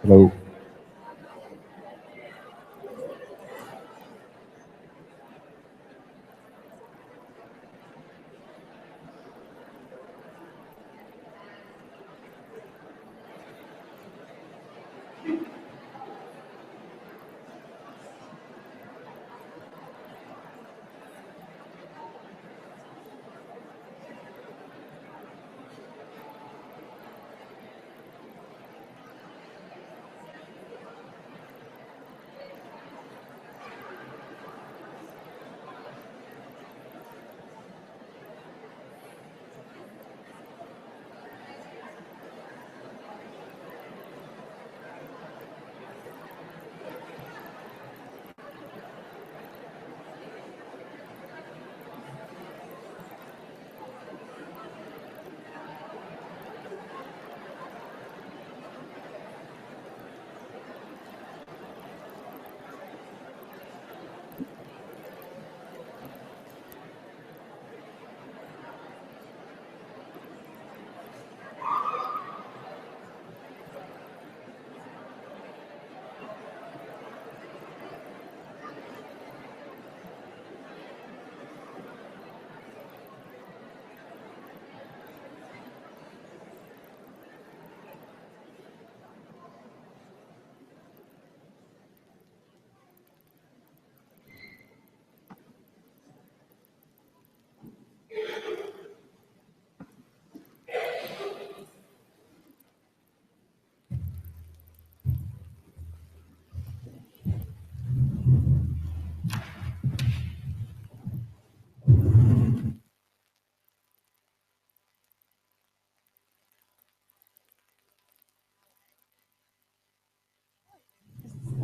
Hello.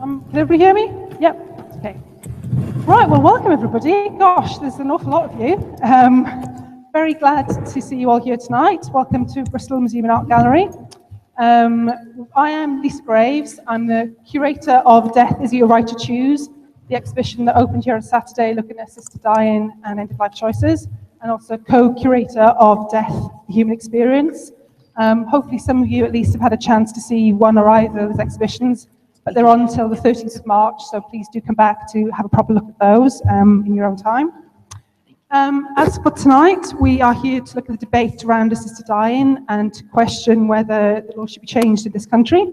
Can everybody hear me? Yep. Okay. Right. Well, welcome everybody. Gosh, there's an awful lot of you. Very glad to see you all here tonight. Welcome to Bristol Museum and Art Gallery. I am Lisa Graves. I'm the curator of Death Is Your Right to Choose, the exhibition that opened here on Saturday looking at assisted dying and end-of-life choices, and also co-curator of Death, the Human Experience. Hopefully some of you at least have had a chance to see one or either of those exhibitions, but they're on until the 13th of March, so please do come back to have a proper look at those in your own time. As for tonight, we are here to look at the debate around assisted dying and to question whether the law should be changed in this country.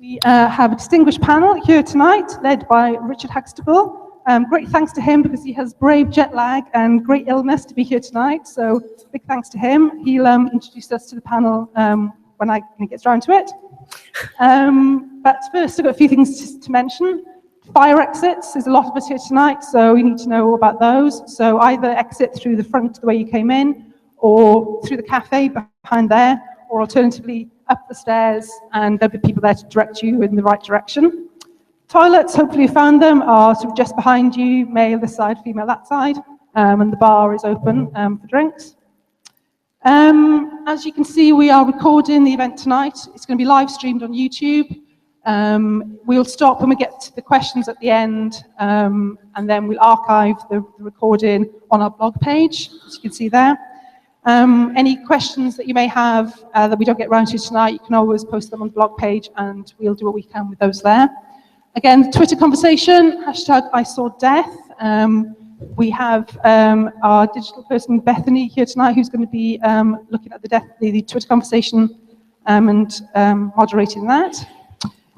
We have a distinguished panel here tonight, led by Richard Huxtable. Great thanks to him because he has brave jet lag and great illness to be here tonight, so big thanks to him. He'll introduce us to the panel when he gets around to it. But first, I've got a few things to mention. Fire exits, there's a lot of us here tonight, so you need to know about those. So either exit through the front the way you came in, or through the cafe behind there, or alternatively up the stairs, and there'll be people there to direct you in the right direction. Toilets, hopefully you found them, are sort of just behind you, male this side, female that side, and the bar is open for drinks. As you can see, we are recording the event tonight. It's going to be live streamed on YouTube. We'll stop when we get to the questions at the end, and then we'll archive the recording on our blog page, as you can see there. Any questions that you may have that we don't get around to tonight, you can always post them on the blog page, and we'll do what we can with those there. Again, the Twitter conversation, #ISawDeath. We have our digital person, Bethany, here tonight, who's going to be looking at the Twitter conversation and moderating that.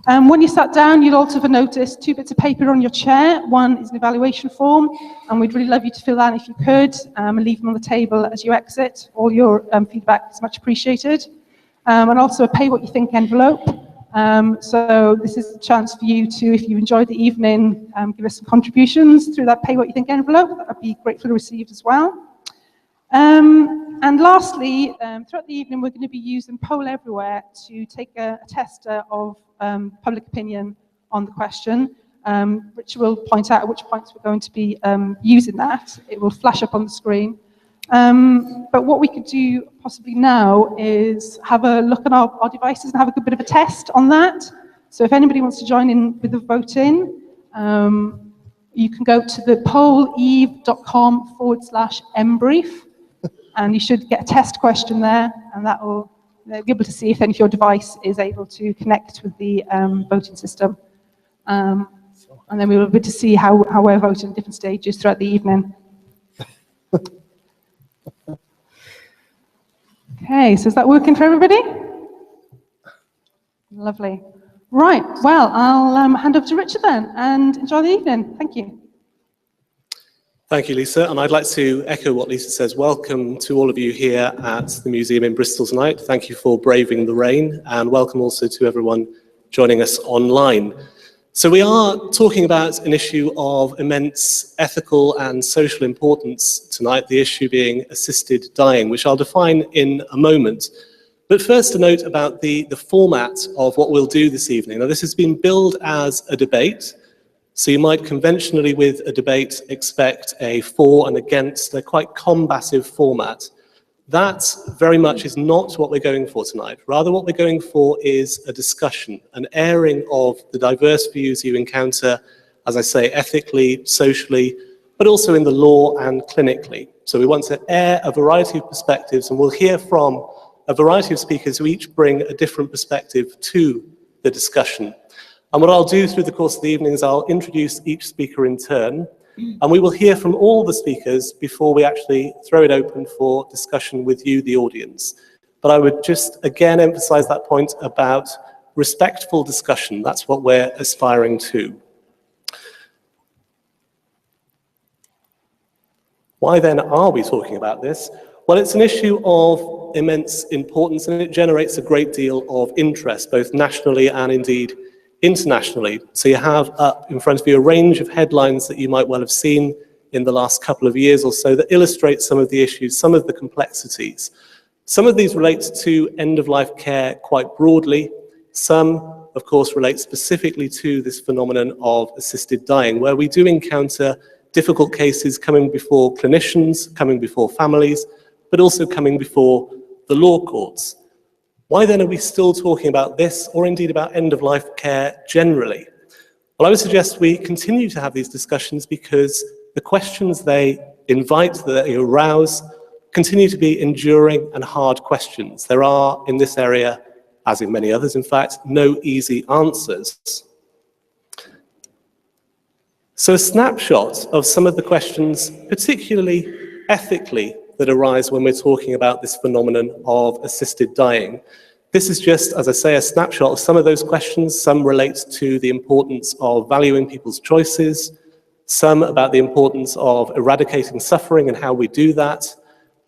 When you sat down, you'll also have noticed 2 bits of paper on your chair. One is an evaluation form, and we'd really love you to fill that if you could, and leave them on the table as you exit. All your feedback is much appreciated. And also a pay what you think envelope. So this is a chance for you to, if you enjoyed the evening, give us some contributions through that pay what you think envelope. That would be gratefully received as well. And lastly, throughout the evening, we're going to be using Poll Everywhere to take a tester of public opinion on the question. Richard will point out at which points we're going to be using that. It will flash up on the screen. But what we could do possibly now is have a look at our devices and have a good bit of a test on that. So if anybody wants to join in with the voting, you can go to the polleve.com/mbrief, and you should get a test question there, and that will be able to see if then if your device is able to connect with the voting system. And then we will be able to see how we're voting at different stages throughout the evening. Okay, so is that working for everybody? Lovely. Right, well, I'll hand over to Richard then, and enjoy the evening. Thank you. Thank you, Lisa, and I'd like to echo what Lisa says. Welcome to all of you here at the museum in Bristol tonight. Thank you for braving the rain, and welcome also to everyone joining us online. So we are talking about an issue of immense ethical and social importance tonight, the issue being assisted dying, which I'll define in a moment. But first, a note about the format of what we'll do this evening. Now, this has been billed as a debate, so you might conventionally with a debate expect a for and against, a quite combative format. That very much is not what we're going for tonight. Rather, what we're going for is a discussion, an airing of the diverse views you encounter, as I say, ethically, socially, but also in the law and clinically. So we want to air a variety of perspectives, and we'll hear from a variety of speakers who each bring a different perspective to the discussion. And what I'll do through the course of the evening is I'll introduce each speaker in turn, and we will hear from all the speakers before we actually throw it open for discussion with you, the audience. But I would just again emphasize that point about respectful discussion. That's what we're aspiring to. Why then are we talking about this? Well, it's an issue of immense importance, and it generates a great deal of interest, both nationally and indeed internationally. So you have up in front of you a range of headlines that you might well have seen in the last couple of years or so that illustrate some of the issues, some of the complexities. Some of these relate to end-of-life care quite broadly. Some, of course, relate specifically to this phenomenon of assisted dying, where we do encounter difficult cases coming before clinicians, coming before families, but also coming before the law courts. Why then are we still talking about this, or indeed about end-of-life care generally? Well, I would suggest we continue to have these discussions because the questions they invite, that they arouse, continue to be enduring and hard questions. There are, in this area, as in many others, in fact, no easy answers. So a snapshot of some of the questions, particularly ethically, that arise when we're talking about this phenomenon of assisted dying. This is just, as I say, a snapshot of some of those questions. Some relate to the importance of valuing people's choices, some about the importance of eradicating suffering and how we do that,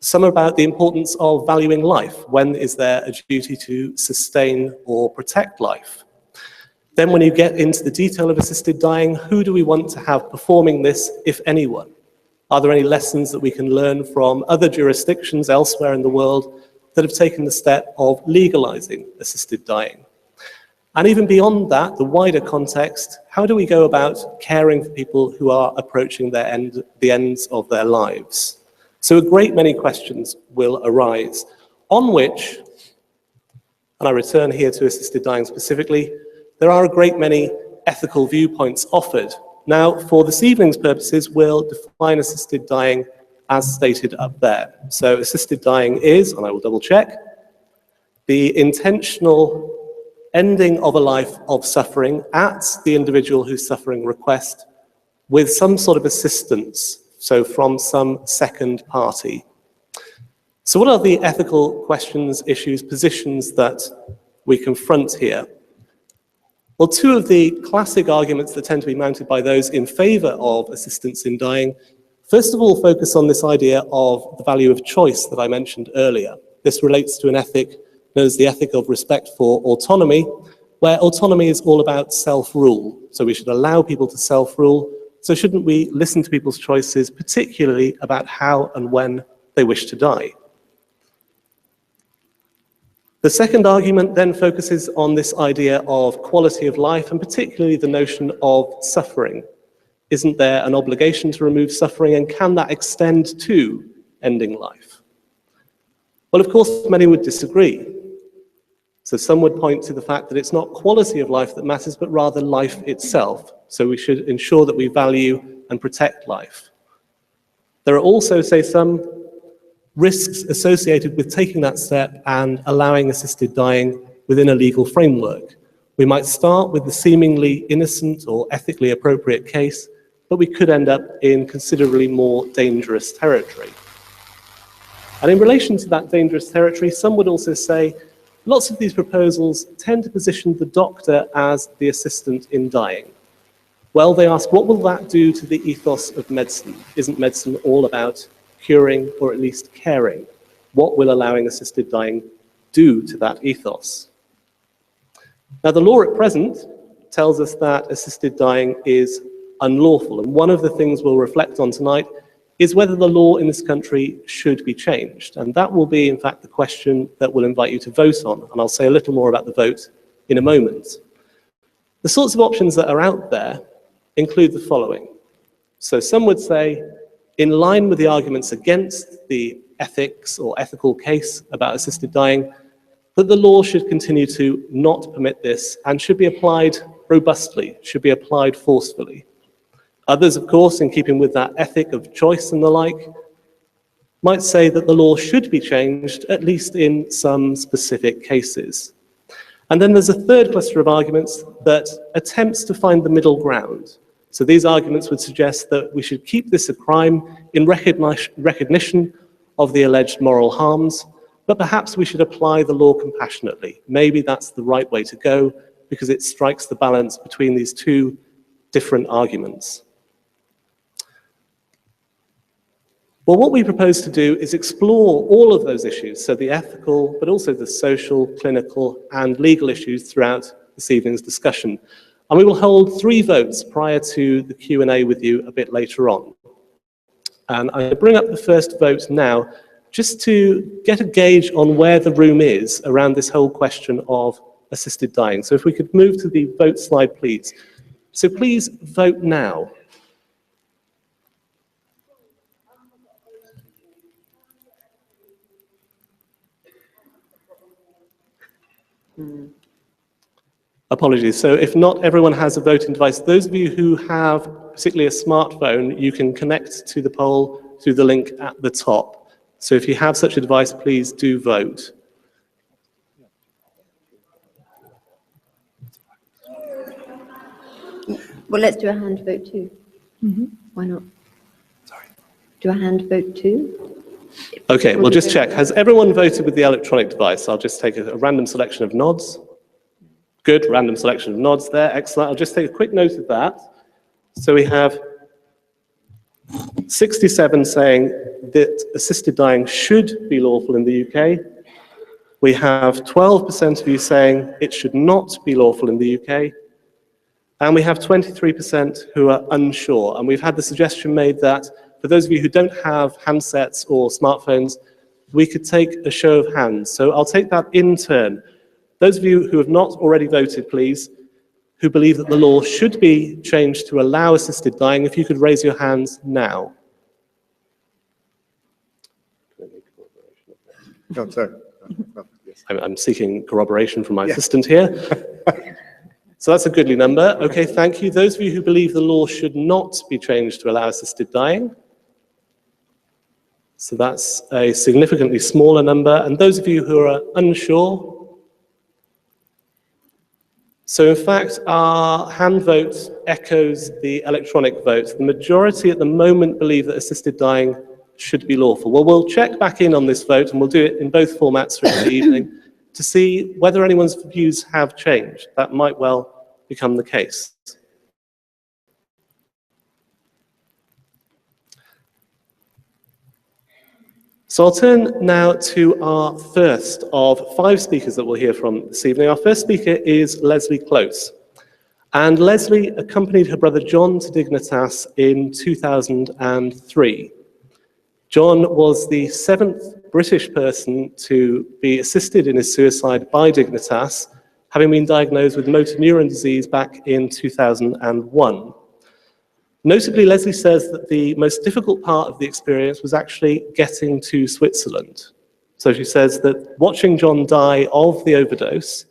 some about the importance of valuing life. When is there a duty to sustain or protect life? Then when you get into the detail of assisted dying, who do we want to have performing this, if anyone? Are there any lessons that we can learn from other jurisdictions elsewhere in the world that have taken the step of legalizing assisted dying? And even beyond that, the wider context, how do we go about caring for people who are approaching the ends of their lives? So a great many questions will arise, on which, and I return here to assisted dying specifically, there are a great many ethical viewpoints offered. Now, for this evening's purposes, we'll define assisted dying as stated up there. So assisted dying is, and I will double check, the intentional ending of a life of suffering at the individual who's suffering request with some sort of assistance, so from some second party. So what are the ethical questions, issues, positions that we confront here? Well, two of the classic arguments that tend to be mounted by those in favor of assistance in dying, first of all, focus on this idea of the value of choice that I mentioned earlier. This relates to an ethic known as the ethic of respect for autonomy, where autonomy is all about self-rule. So we should allow people to self-rule. So shouldn't we listen to people's choices, particularly about how and when they wish to die? The second argument then focuses on this idea of quality of life, and particularly the notion of suffering. Isn't there an obligation to remove suffering, and can that extend to ending life? Well, of course, many would disagree. So some would point to the fact that it's not quality of life that matters, but rather life itself. So we should ensure that we value and protect life. There are also, say some, risks associated with taking that step and allowing assisted dying within a legal framework. We might start with the seemingly innocent or ethically appropriate case, but we could end up in considerably more dangerous territory. And in relation to that dangerous territory, some would also say lots of these proposals tend to position the doctor as the assistant in dying. Well, they ask, what will that do to the ethos of medicine? Isn't medicine all about curing or at least caring? What will allowing assisted dying do to that ethos? Now, the law at present tells us that assisted dying is unlawful, and one of the things we'll reflect on tonight is whether the law in this country should be changed. And that will be, in fact, the question that we'll invite you to vote on, and I'll say a little more about the vote in a moment. The sorts of options that are out there include the following. So some would say, in line with the arguments against the ethics or ethical case about assisted dying, that the law should continue to not permit this and should be applied robustly, should be applied forcefully. Others, of course, in keeping with that ethic of choice and the like, might say that the law should be changed, at least in some specific cases. And then there's a third cluster of arguments that attempts to find the middle ground. So these arguments would suggest that we should keep this a crime in recognition of the alleged moral harms, but perhaps we should apply the law compassionately. Maybe that's the right way to go because it strikes the balance between these two different arguments. Well, what we propose to do is explore all of those issues, so the ethical, but also the social, clinical, and legal issues throughout this evening's discussion. And we will hold 3 votes prior to the Q&A with you a bit later on. And I bring up the first vote now, just to get a gauge on where the room is around this whole question of assisted dying. So if we could move to the vote slide, please. So please vote now. Apologies. So if not everyone has a voting device, those of you who have particularly a smartphone, you can connect to the poll through the link at the top. So if you have such a device, please do vote. Well, let's do a hand vote too. Why not? Sorry. Do a hand vote too? Okay, we'll just check. Has everyone voted with the electronic device? I'll just take a random selection of nods. Good, random selection of nods there. Excellent. I'll just take a quick note of that. So we have 67 saying that assisted dying should be lawful in the UK. We have 12% of you saying it should not be lawful in the UK. And we have 23% who are unsure. And we've had the suggestion made that for those of you who don't have handsets or smartphones, we could take a show of hands. So I'll take that in turn. Those of you who have not already voted, please, who believe that the law should be changed to allow assisted dying, if you could raise your hands now. No, sorry. I'm seeking corroboration from my assistant here. So that's a goodly number. Okay, thank you. Those of you who believe the law should not be changed to allow assisted dying. So that's a significantly smaller number. And those of you who are unsure. So in fact, our hand vote echoes the electronic vote. The majority at the moment believe that assisted dying should be lawful. Well, we'll check back in on this vote, and we'll do it in both formats through the evening to see whether anyone's views have changed. That might well become the case. So I'll turn now to our first of 5 speakers that we'll hear from this evening. Our first speaker is Lesley Close. And Lesley accompanied her brother John to Dignitas in 2003. John was the 7th British person to be assisted in his suicide by Dignitas, having been diagnosed with motor neuron disease back in 2001. Notably, Lesley says that the most difficult part of the experience was actually getting to Switzerland. So she says that watching John die of the overdose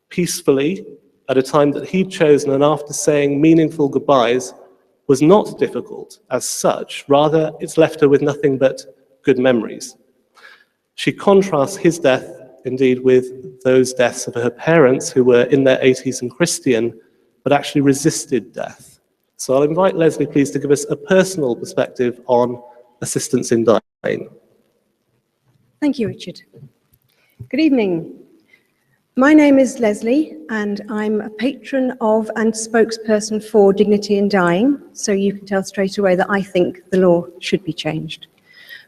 peacefully at a time that he'd chosen and after saying meaningful goodbyes was not difficult as such. Rather, it's left her with nothing but good memories. She contrasts his death, indeed, with those deaths of her parents who were in their 80s and Christian, but actually resisted death. So I'll invite Lesley, please, to give us a personal perspective on assistance in dying. Thank you, Richard. Good evening. My name is Lesley, and I'm a patron of and spokesperson for Dignity in Dying, so you can tell straight away that I think the law should be changed.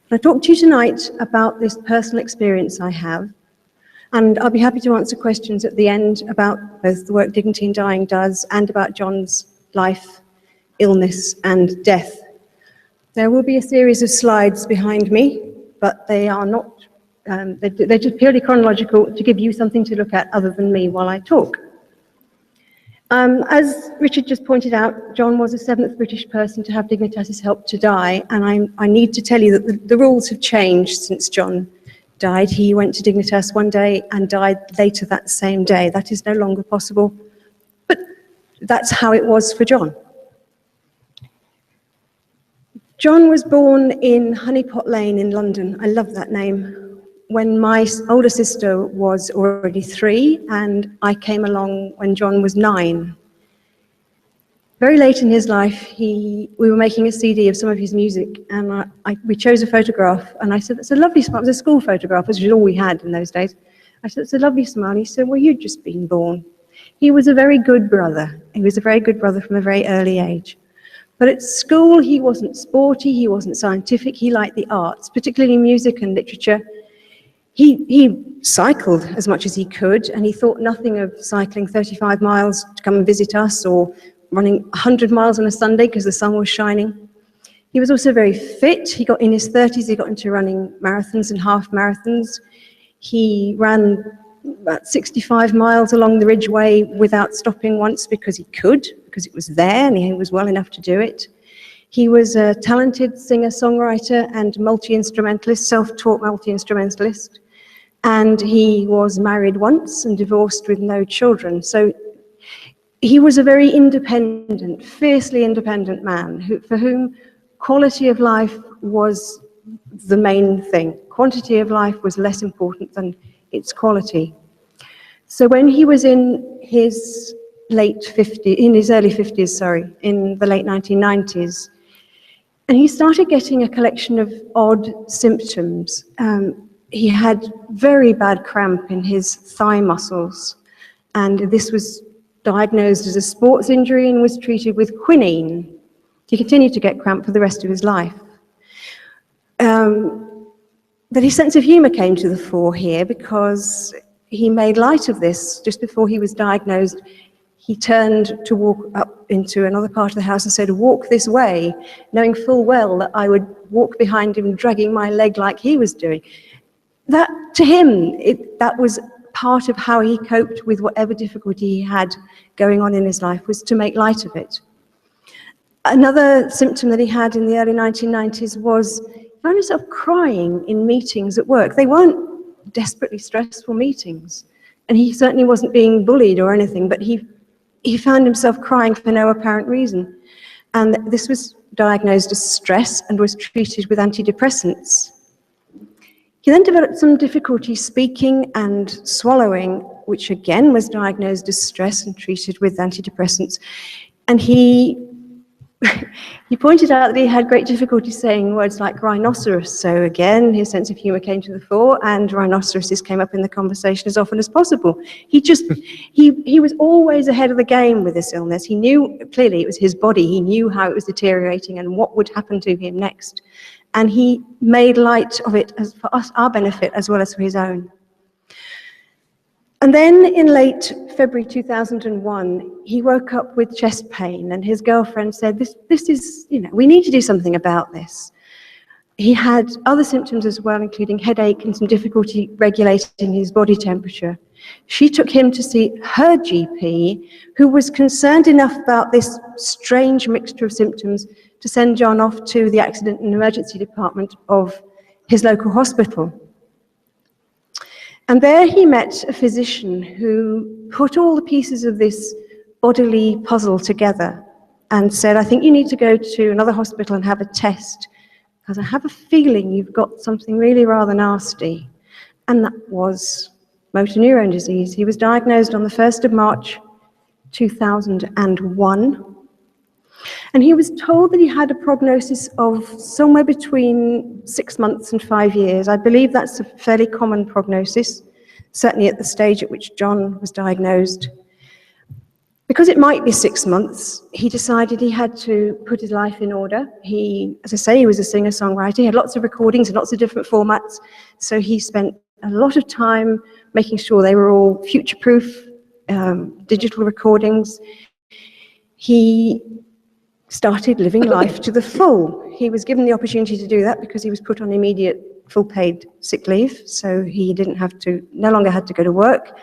But I talk to you tonight about this personal experience I have, and I'll be happy to answer questions at the end about both the work Dignity in Dying does and about John's life, illness, and death. There will be a series of slides behind me, but they are not they're just purely chronological to give you something to look at other than me while I talk. As Richard just pointed out, John was the 7th British person to have Dignitas' help to die, and I need to tell you that the rules have changed since John died. He went to Dignitas one day and died later that same day. That is no longer possible, but that's how it was for John. John was born in Honeypot Lane in London. I love that name. When my older sister was already 3, and I came along when John was 9. Very late in his life, we were making a CD of some of his music, and we chose a photograph, and I said, "That's a lovely smile." It was a school photograph, which was all we had in those days. I said, "It's a lovely smile." And he said, "Well, you'd just been born." He was a very good brother. He was a very good brother from a very early age. But at school, he wasn't sporty, he wasn't scientific, he liked the arts, particularly music and literature. He cycled as much as he could, and he thought nothing of cycling 35 miles to come and visit us, or running 100 miles on a Sunday because the sun was shining. He was also very fit. He got in his 30s, he got into running marathons and half marathons. He ran about 65 miles along the Ridgeway without stopping once because he could, because it was there and he was well enough to do it. He was a talented singer-songwriter and multi-instrumentalist, self-taught multi-instrumentalist. And he was married once and divorced with no children. So he was a very independent, fiercely independent man for whom quality of life was the main thing. Quantity of life was less important than its quality. So when he was in his early 50s, in the late 1990s, and he started getting a collection of odd symptoms. He had very bad cramp in his thigh muscles, and this was diagnosed as a sports injury and was treated with quinine. He continued to get cramp for the rest of his life. But his sense of humour came to the fore here because he made light of this. Just before he was diagnosed, he turned to walk up into another part of the house and said, "Walk this way," knowing full well that I would walk behind him, dragging my leg like he was doing. That, to him, that was part of how he coped with whatever difficulty he had going on in his life, was to make light of it. Another symptom that he had in the early 1990s was he found himself crying in meetings at work. They weren't desperately stressful meetings, and he certainly wasn't being bullied or anything, but he found himself crying for no apparent reason. And this was diagnosed as stress and was treated with antidepressants. He then developed some difficulty speaking and swallowing, which again was diagnosed as stress and treated with antidepressants. And he pointed out that he had great difficulty saying words like rhinoceros. So again, his sense of humour came to the fore, and rhinoceroses came up in the conversation as often as possible. He was always ahead of the game with this illness. He knew, clearly it was his body, he knew how it was deteriorating and what would happen to him next. And he made light of it as for us, our benefit, as well as for his own. And then in late February 2001, he woke up with chest pain, and his girlfriend said, this is, we need to do something about this. He had other symptoms as well, including headache and some difficulty regulating his body temperature. She took him to see her GP, who was concerned enough about this strange mixture of symptoms to send John off to the accident and emergency department of his local hospital. And there he met a physician who put all the pieces of this bodily puzzle together and said, "I think you need to go to another hospital and have a test because I have a feeling you've got something really rather nasty. And that was motor neurone disease. He was diagnosed on the 1st of March 2001. And he was told that he had a prognosis of somewhere between 6 months and 5 years. I believe that's a fairly common prognosis, certainly at the stage at which John was diagnosed. Because it might be 6 months, he decided he had to put his life in order. He, as I say, he was a singer-songwriter. He had lots of recordings in lots of different formats. So he spent a lot of time making sure they were all future-proof, digital recordings. He started living life to the full. He was given the opportunity to do that because he was put on immediate full-paid sick leave. So he no longer had to go to work.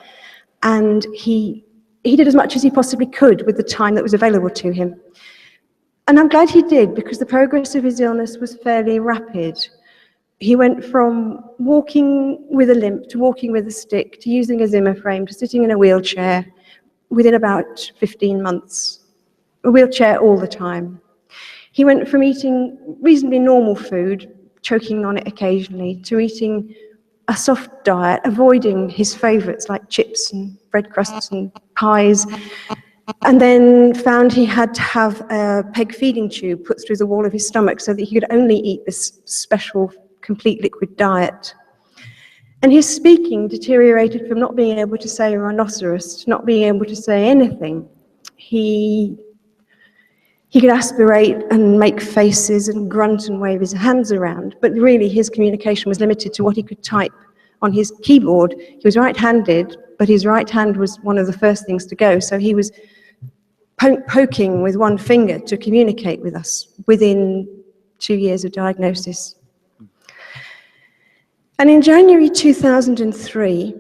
And he did as much as he possibly could with the time that was available to him. And I'm glad he did, because the progress of his illness was fairly rapid. He went from walking with a limp to walking with a stick to using a Zimmer frame to sitting in a wheelchair within about 15 months. A wheelchair all the time. He went from eating reasonably normal food, choking on it occasionally, to eating a soft diet, avoiding his favourites like chips and bread crusts and pies, and then found he had to have a peg feeding tube put through the wall of his stomach so that he could only eat this special complete liquid diet. And his speaking deteriorated from not being able to say rhinoceros to not being able to say anything. He could aspirate and make faces and grunt and wave his hands around, but really his communication was limited to what he could type on his keyboard. He was right-handed, but his right hand was one of the first things to go, so he was poking with one finger to communicate with us within 2 years of diagnosis. And in January 2003,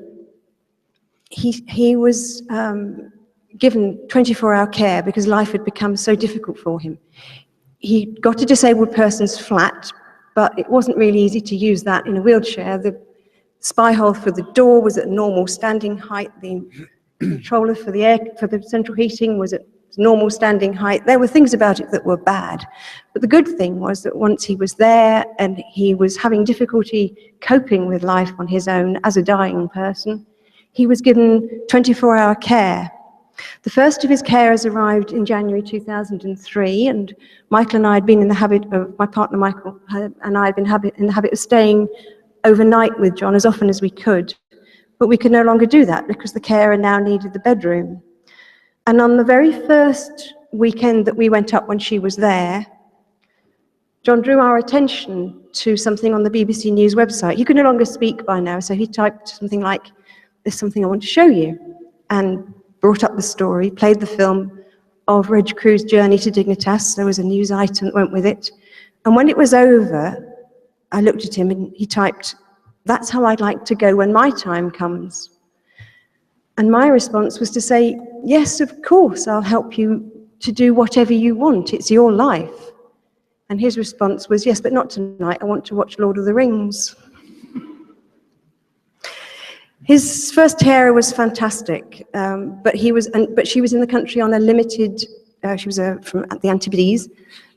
he was given 24-hour care because life had become so difficult for him. He got a disabled person's flat, but it wasn't really easy to use that in a wheelchair. The spy hole for the door was at normal standing height. The controller for the central heating was at normal standing height. There were things about it that were bad. But the good thing was that once he was there and he was having difficulty coping with life on his own as a dying person, he was given 24-hour care. The first of his carers arrived in January 2003, and Michael and I had been in the habit of, my partner Michael and I had been in the habit of staying overnight with John as often as we could. But we could no longer do that because the carer now needed the bedroom. And on the very first weekend that we went up when she was there, John drew our attention to something on the BBC News website. He could no longer speak by now, so he typed something like, "There's something I want to show you," and brought up the story, played the film of Reg Crew's journey to Dignitas. There was a news item that went with it. And when it was over, I looked at him and he typed, "That's how I'd like to go when my time comes." And my response was to say, "Yes, of course, I'll help you to do whatever you want. It's your life." And his response was, "Yes, but not tonight. I want to watch Lord of the Rings." His first carer was fantastic, but she was in the country on a limited, she was from the Antipodes,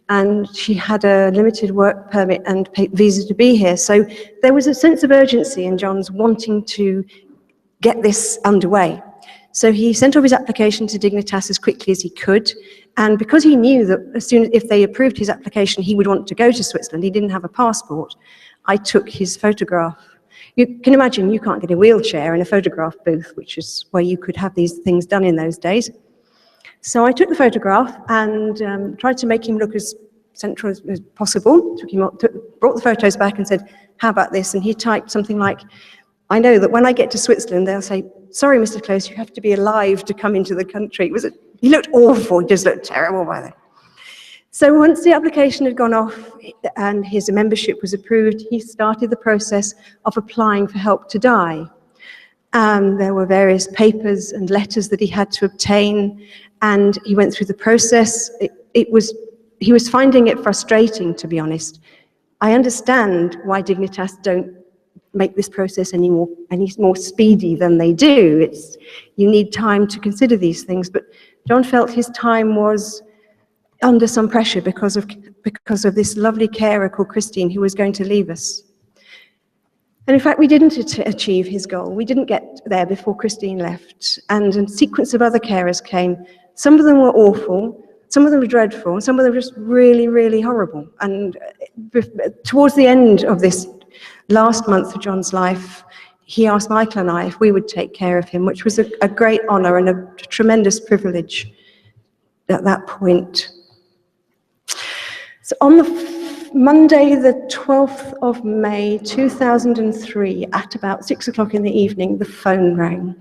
and she had a limited work permit and visa to be here. So there was a sense of urgency in John's wanting to get this underway. So he sent off his application to Dignitas as quickly as he could, and because he knew that as soon as if they approved his application, he would want to go to Switzerland. He didn't have a passport. I took his photograph. You can imagine you can't get a wheelchair in a photograph booth, which is where you could have these things done in those days. So I took the photograph and tried to make him look as central as possible. Brought the photos back and said, "How about this?" And he typed something like, "I know that when I get to Switzerland, they'll say, 'Sorry, Mr. Close, you have to be alive to come into the country.'" He looked awful. He just looked terrible by then. So once the application had gone off and his membership was approved, he started the process of applying for help to die. There were various papers and letters that he had to obtain, and he went through the process. He was finding it frustrating, to be honest. I understand why Dignitas don't make this process any more speedy than they do. You need time to consider these things, but John felt his time was under some pressure because of this lovely carer called Christine who was going to leave us. And in fact, we didn't achieve his goal. We didn't get there before Christine left. And a sequence of other carers came. Some of them were awful, some of them were dreadful, and some of them were just really, really horrible. And towards the end of this last month of John's life, he asked Michael and I if we would take care of him, which was a great honour and a tremendous privilege at that point. So on the Monday, the 12th of May, 2003, at about 6 o'clock in the evening, the phone rang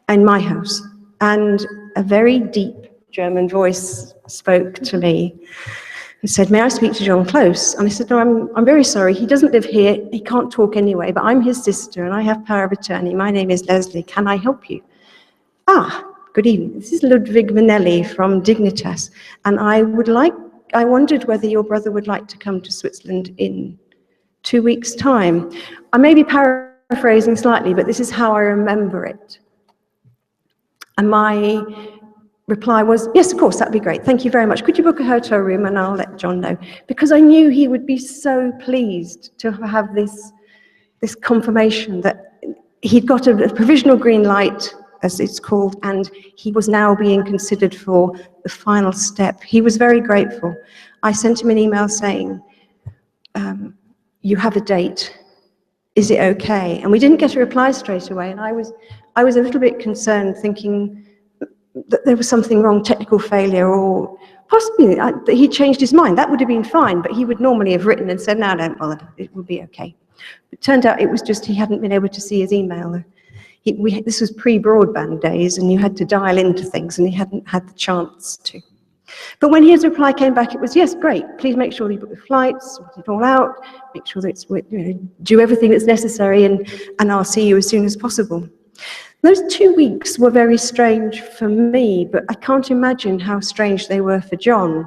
in my house, and a very deep German voice spoke to me and said, "May I speak to John Close?" And I said, "No, I'm very sorry. He doesn't live here. He can't talk anyway, but I'm his sister and I have power of attorney. My name is Lesley. Can I help you?" "Ah, good evening. This is Ludwig Manelli from Dignitas, and I wondered whether your brother would like to come to Switzerland in 2 weeks' time." I may be paraphrasing slightly, but this is how I remember it. And my reply was, "Yes, of course, that'd be great. Thank you very much. Could you book a hotel room and I'll let John know?" Because I knew he would be so pleased to have this confirmation that he'd got a provisional green light, as it's called, and he was now being considered for the final step. He was very grateful. I sent him an email saying, "You have a date. Is it okay?" And we didn't get a reply straight away, and I was a little bit concerned, thinking that there was something wrong, technical failure, or possibly that he changed his mind. That would have been fine, but he would normally have written and said, "No, don't bother, it will be okay." It turned out it was just he hadn't been able to see his email. This was pre-broadband days, and you had to dial into things, and he hadn't had the chance to. But when his reply came back, it was, "Yes, great. Please make sure you book the flights, sort it all out, make sure that it's, do everything that's necessary, and I'll see you as soon as possible." Those 2 weeks were very strange for me, but I can't imagine how strange they were for John.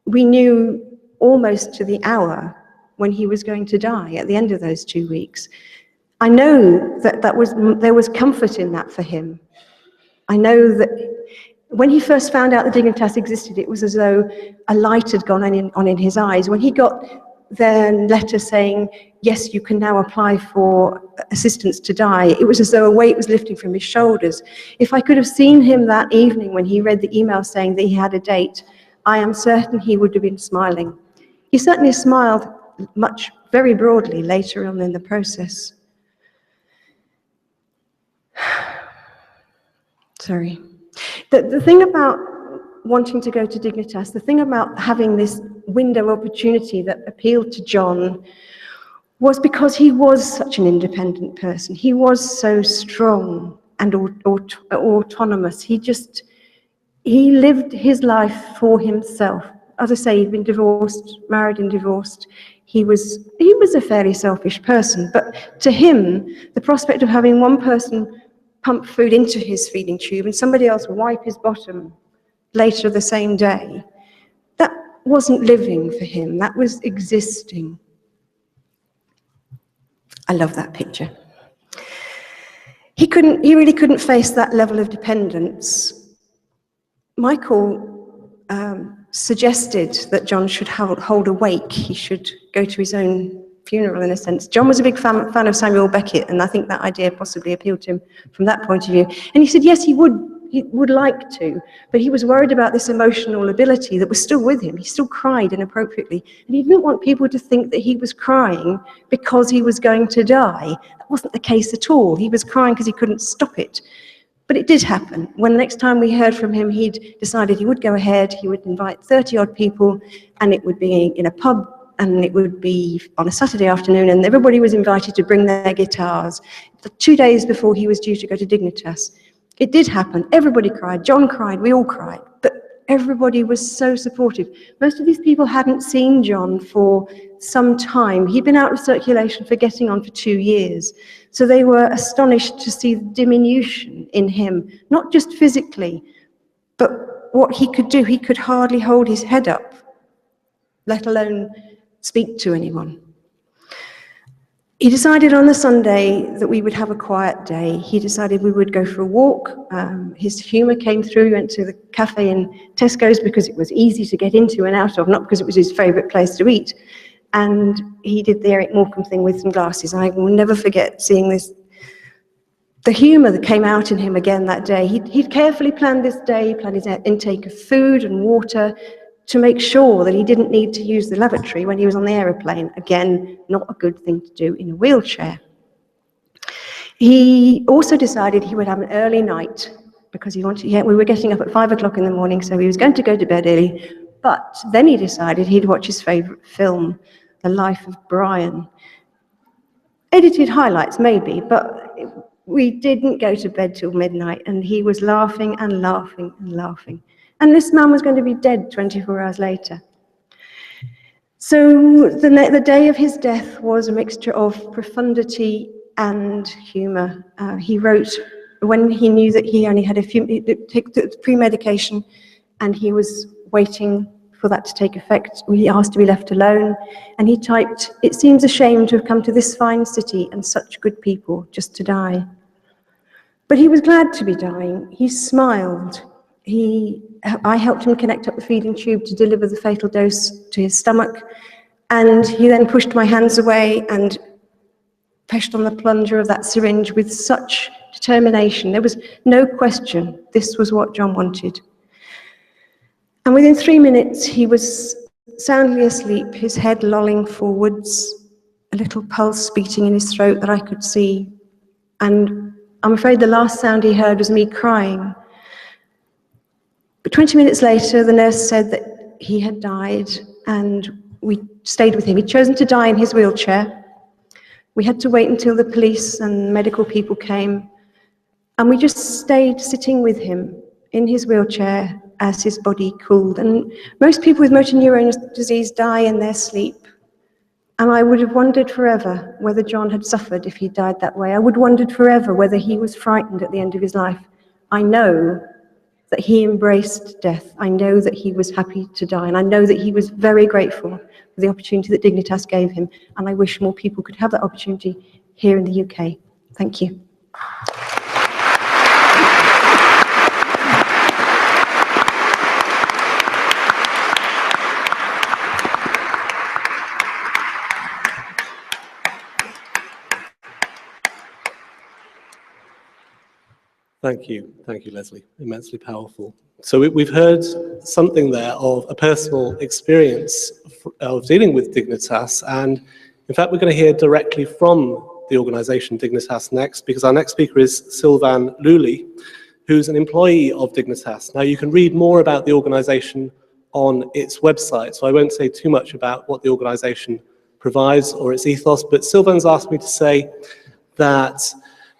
We knew almost to the hour when he was going to die at the end of those 2 weeks. I know that there was comfort in that for him. I know that when he first found out that Dignitas existed, it was as though a light had gone on in his eyes. When he got their letter saying, "Yes, you can now apply for assistance to die," it was as though a weight was lifting from his shoulders. If I could have seen him that evening when he read the email saying that he had a date, I am certain he would have been smiling. He certainly smiled very broadly later on in the process. Sorry. The thing about wanting to go to Dignitas, the thing about having this window of opportunity that appealed to John was because he was such an independent person. He was so strong and autonomous. He lived his life for himself. As I say, he'd been divorced, married and divorced. He was a fairly selfish person, but to him, the prospect of having one person pump food into his feeding tube and somebody else wipe his bottom later the same day, that wasn't living for him, that was existing. I love that picture. He really couldn't face that level of dependence. Michael suggested that John should hold a wake. He should go to his own funeral, in a sense. John was a big fan of Samuel Beckett, and I think that idea possibly appealed to him from that point of view. And he said, yes, he would like to, but he was worried about this emotional ability that was still with him. He still cried inappropriately, and he didn't want people to think that he was crying because he was going to die. That wasn't the case at all. He was crying because he couldn't stop it. But it did happen. When the next time we heard from him, he'd decided he would go ahead, he would invite 30-odd people, and it would be in a pub, and it would be on a Saturday afternoon, and everybody was invited to bring their guitars. 2 days before he was due to go to Dignitas. It did happen. Everybody cried. John cried. We all cried. But everybody was so supportive. Most of these people hadn't seen John for some time. He'd been out of circulation for getting on for 2 years. So they were astonished to see the diminution in him, not just physically, but what he could do. He could hardly hold his head up, let alone speak to anyone. He decided on the Sunday that we would have a quiet day. He decided we would go for a walk. His humour came through. He went to the cafe in Tesco's because it was easy to get into and out of, not because it was his favourite place to eat. And he did the Eric Morecambe thing with some glasses. I will never forget seeing this, the humour that came out in him again that day. He'd carefully planned this day, planned his intake of food and water to make sure that he didn't need to use the lavatory when he was on the aeroplane. Again, not a good thing to do in a wheelchair. He also decided he would have an early night because we were getting up at 5 o'clock in the morning, so he was going to go to bed early. But then he decided he'd watch his favourite film, The Life of Brian. Edited highlights, maybe, but we didn't go to bed till midnight, and he was laughing and laughing and laughing. And this man was going to be dead 24 hours later. So the day of his death was a mixture of profundity and humour. He wrote when he knew that he only had a few, took pre-medication, and he was waiting for that to take effect. He asked to be left alone, and he typed, "It seems a shame to have come to this fine city and such good people just to die." But he was glad to be dying. He smiled. I helped him connect up the feeding tube to deliver the fatal dose to his stomach, and he then pushed my hands away and pushed on the plunger of that syringe with such determination. There was no question this was what John wanted. And within 3 minutes, he was soundly asleep, his head lolling forwards, a little pulse beating in his throat that I could see. And I'm afraid the last sound he heard was me crying. But 20 minutes later, the nurse said that he had died, and we stayed with him. He'd chosen to die in his wheelchair. We had to wait until the police and medical people came, and we just stayed sitting with him in his wheelchair as his body cooled. And most people with motor neurone disease die in their sleep. And I would have wondered forever whether John had suffered if he died that way. I would have wondered forever whether he was frightened at the end of his life. I know that he embraced death. I know that he was happy to die. And I know that he was very grateful for the opportunity that Dignitas gave him. And I wish more people could have that opportunity here in the UK. Thank you. Thank you, Lesley. Immensely powerful. So we've heard something there of a personal experience of dealing with Dignitas, and in fact, we're going to hear directly from the organisation Dignitas next, because our next speaker is Silvan Luley, who's an employee of Dignitas. Now, you can read more about the organisation on its website, so I won't say too much about what the organisation provides or its ethos, but Silvan's asked me to say that,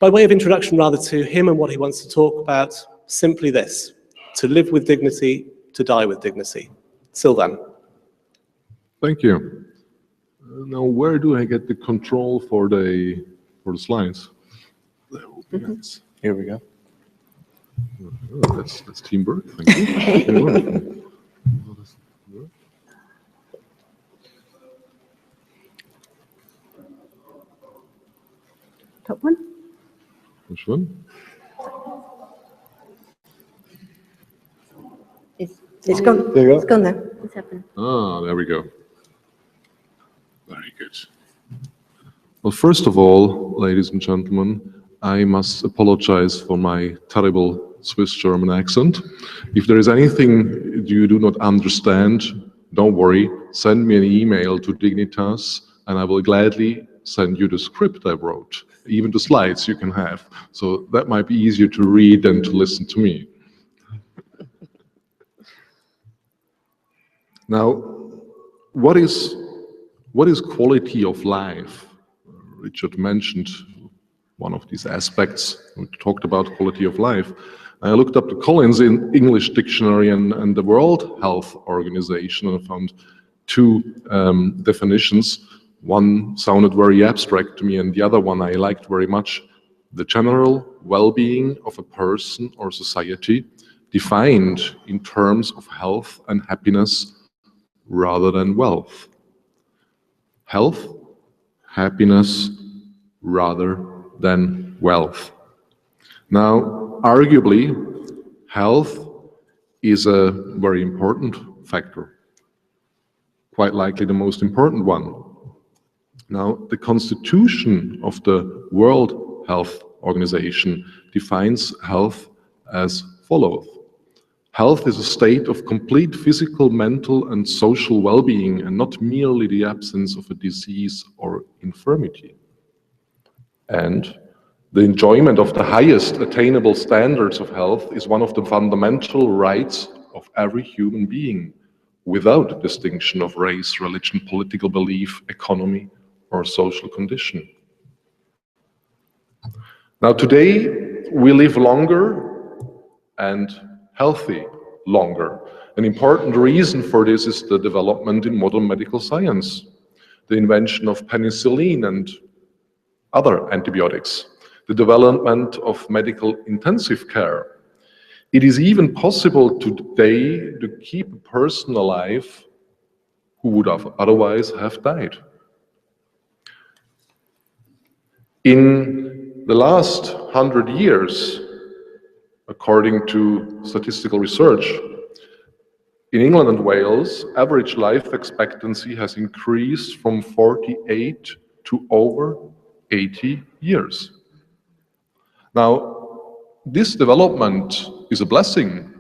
by way of introduction rather to him and what he wants to talk about, simply this: to live with dignity, to die with dignity. Silvan. Thank you. Now, where do I get the control for the slides? That would be nice. Here we go. Oh, that's teamwork. Thank you. Top one? Which one? It's gone. There you go. It's gone now. What's happened? Ah, there we go. Very good. Well, first of all, ladies and gentlemen, I must apologize for my terrible Swiss-German accent. If there is anything you do not understand, don't worry, send me an email to Dignitas, and I will gladly send you the script I wrote, even the slides you can have. So that might be easier to read than to listen to me. Now, what is quality of life? Richard mentioned one of these aspects. We talked about quality of life. I looked up the Collins in English Dictionary and the World Health Organization, and I found two definitions. One sounded very abstract to me, and the other one I liked very much. The general well-being of a person or society, defined in terms of health and happiness rather than wealth. Health, happiness, rather than wealth. Now, arguably, health is a very important factor, quite likely the most important one. Now, the constitution of the World Health Organization defines health as follows. Health is a state of complete physical, mental, and social well-being, and not merely the absence of a disease or infirmity. And the enjoyment of the highest attainable standards of health is one of the fundamental rights of every human being, without distinction of race, religion, political belief, economy, or social condition. Now, today, we live longer and healthy longer. An important reason for this is the development in modern medical science, the invention of penicillin and other antibiotics, the development of medical intensive care. It is even possible today to keep a person alive who would otherwise have died. In the last 100 years, according to statistical research, in England and Wales, average life expectancy has increased from 48 to over 80 years. Now, this development is a blessing.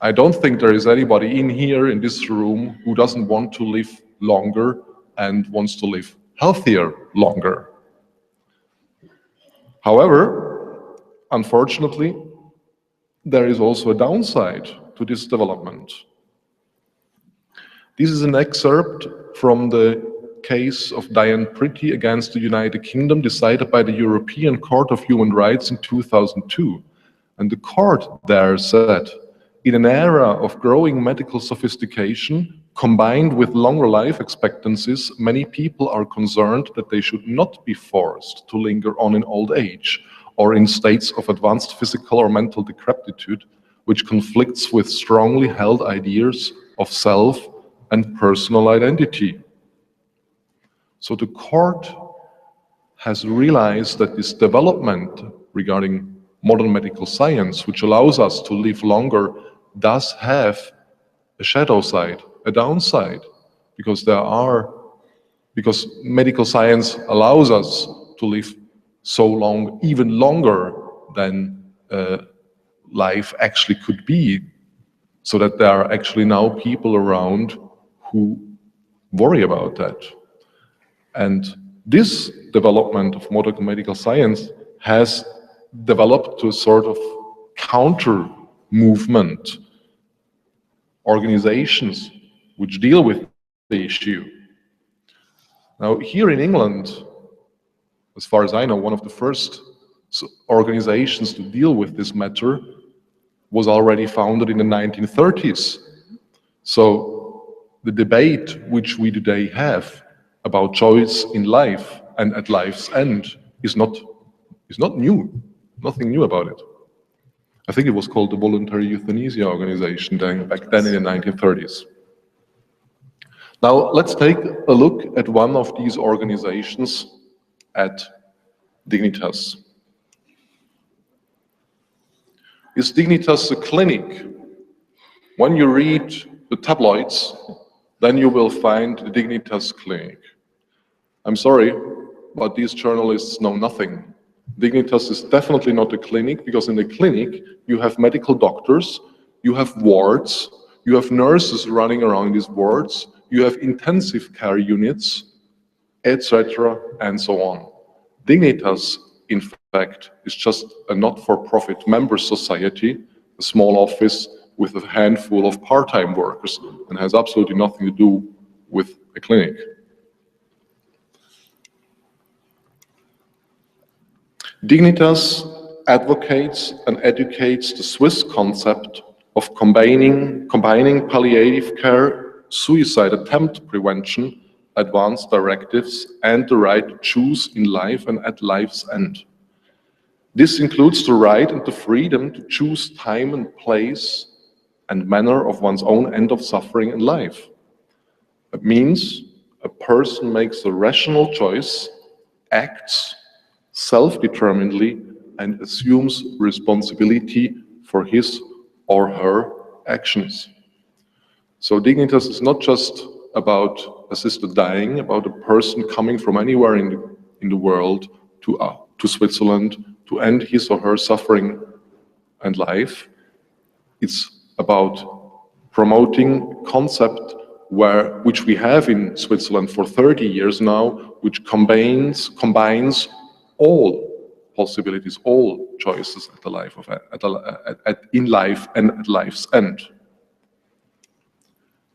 I don't think there is anybody in here in this room who doesn't want to live longer and wants to live healthier longer. However, unfortunately, there is also a downside to this development. This is an excerpt from the case of Diane Pretty against the United Kingdom, decided by the European Court of Human Rights in 2002. And the court there said, in an era of growing medical sophistication, combined with longer life expectancies, many people are concerned that they should not be forced to linger on in old age or in states of advanced physical or mental decrepitude, which conflicts with strongly held ideas of self and personal identity. So the court has realized that this development regarding modern medical science, which allows us to live longer, does have a shadow side, a downside, because medical science allows us to live so long, even longer than life actually could be, so that there are actually now people around who worry about that. And this development of modern medical science has developed to a sort of counter movement, organizations which deal with the issue. Now, here in England, as far as I know, one of the first organizations to deal with this matter was already founded in the 1930s. So the debate which we today have about choice in life and at life's end is not new, nothing new about it. I think it was called the Voluntary Euthanasia Organization back then in the 1930s. Now, let's take a look at one of these organizations at Dignitas. Is Dignitas a clinic? When you read the tabloids, then you will find the Dignitas clinic. I'm sorry, but these journalists know nothing. Dignitas is definitely not a clinic, because in the clinic you have medical doctors, you have wards, you have nurses running around these wards, you have intensive care units, etc., and so on. Dignitas, in fact, is just a not-for-profit member society, a small office with a handful of part-time workers, and has absolutely nothing to do with a clinic. Dignitas advocates and educates the Swiss concept of combining palliative care, suicide attempt prevention, advanced directives, and the right to choose in life and at life's end. This includes the right and the freedom to choose time and place and manner of one's own end of suffering in life. It means a person makes a rational choice, acts self-determinedly and assumes responsibility for his or her actions. So Dignitas is not just about assisted dying, about a person coming from anywhere in the world to Switzerland to end his or her suffering and life. It's about promoting concept which we have in Switzerland for 30 years now, which combines all possibilities, all choices in life and at life's end.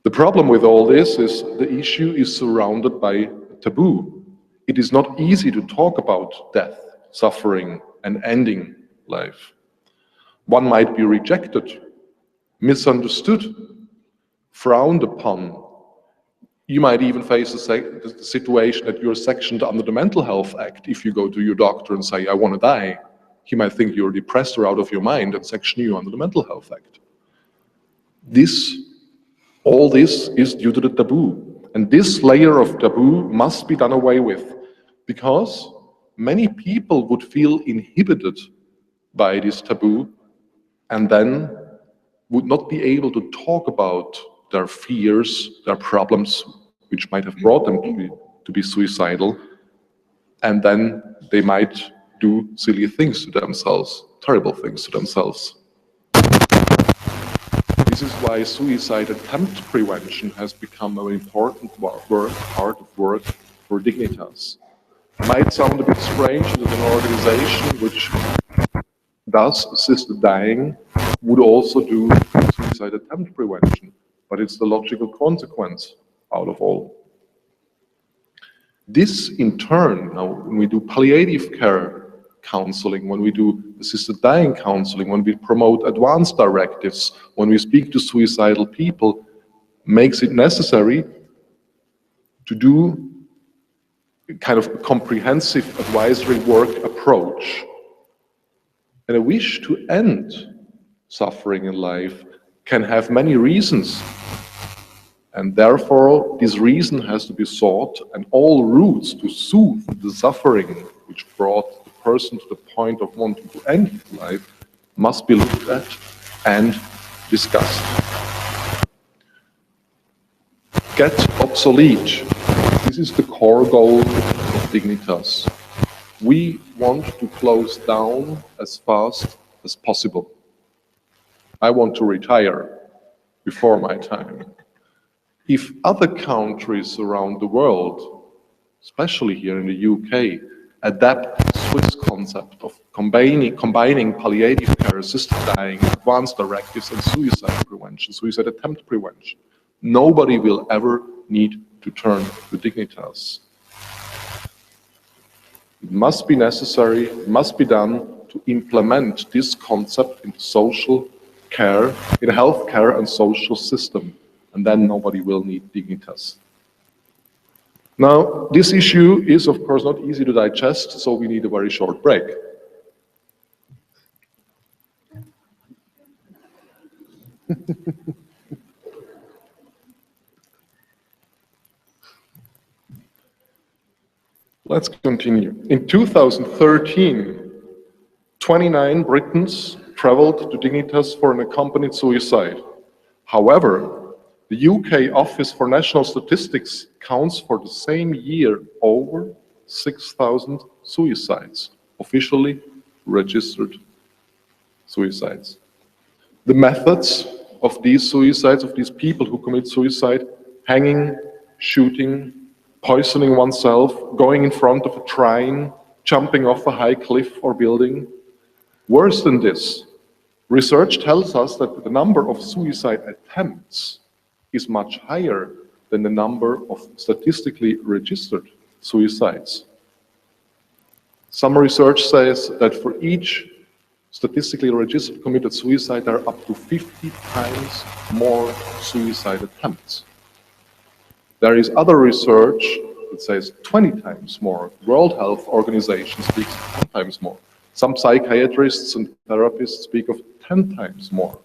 The problem with all this is the issue is surrounded by taboo. It is not easy to talk about death, suffering, and ending life. One might be rejected, misunderstood, frowned upon. You might even face the situation that you're sectioned under the Mental Health Act if you go to your doctor and say, I want to die. He might think you're depressed or out of your mind and section you under the Mental Health Act. All this is due to the taboo. And this layer of taboo must be done away with, because many people would feel inhibited by this taboo and then would not be able to talk about their fears, their problems, which might have brought them to be suicidal, and then they might do silly things to themselves, terrible things to themselves. This is why suicide attempt prevention has become an important part of work for Dignitas. It might sound a bit strange that an organization which does assisted dying would also do suicide attempt prevention, but it's the logical consequence out of all. This in turn, now when we do palliative care counseling, when we do assisted dying counseling, when we promote advanced directives, when we speak to suicidal people, makes it necessary to do a kind of comprehensive advisory work approach. And a wish to end suffering in life can have many reasons. And therefore, this reason has to be sought, and all routes to soothe the suffering which brought the person to the point of wanting to end his life must be looked at and discussed. Get obsolete. This is the core goal of Dignitas. We want to close down as fast as possible. I want to retire before my time. If other countries around the world, especially here in the UK, adapt the Swiss concept of combining palliative care, assisted dying, advanced directives, and suicide prevention, suicide attempt prevention, nobody will ever need to turn to Dignitas. It must be necessary, it must be done to implement this concept into social care, in healthcare and social system, and then nobody will need Dignitas. Now, this issue is of course not easy to digest, so we need a very short break. Let's continue. In 2013, 29 Britons traveled to Dignitas for an accompanied suicide. However, the UK Office for National Statistics counts for the same year over 6,000 suicides, officially registered suicides. The methods of these suicides, of these people who commit suicide: hanging, shooting, poisoning oneself, going in front of a train, jumping off a high cliff or building. Worse than this, research tells us that the number of suicide attempts is much higher than the number of statistically registered suicides. Some research says that for each statistically registered committed suicide, there are up to 50 times more suicide attempts. There is other research that says 20 times more. World Health Organization speaks 10 times more. Some psychiatrists and therapists speak of 10 times more.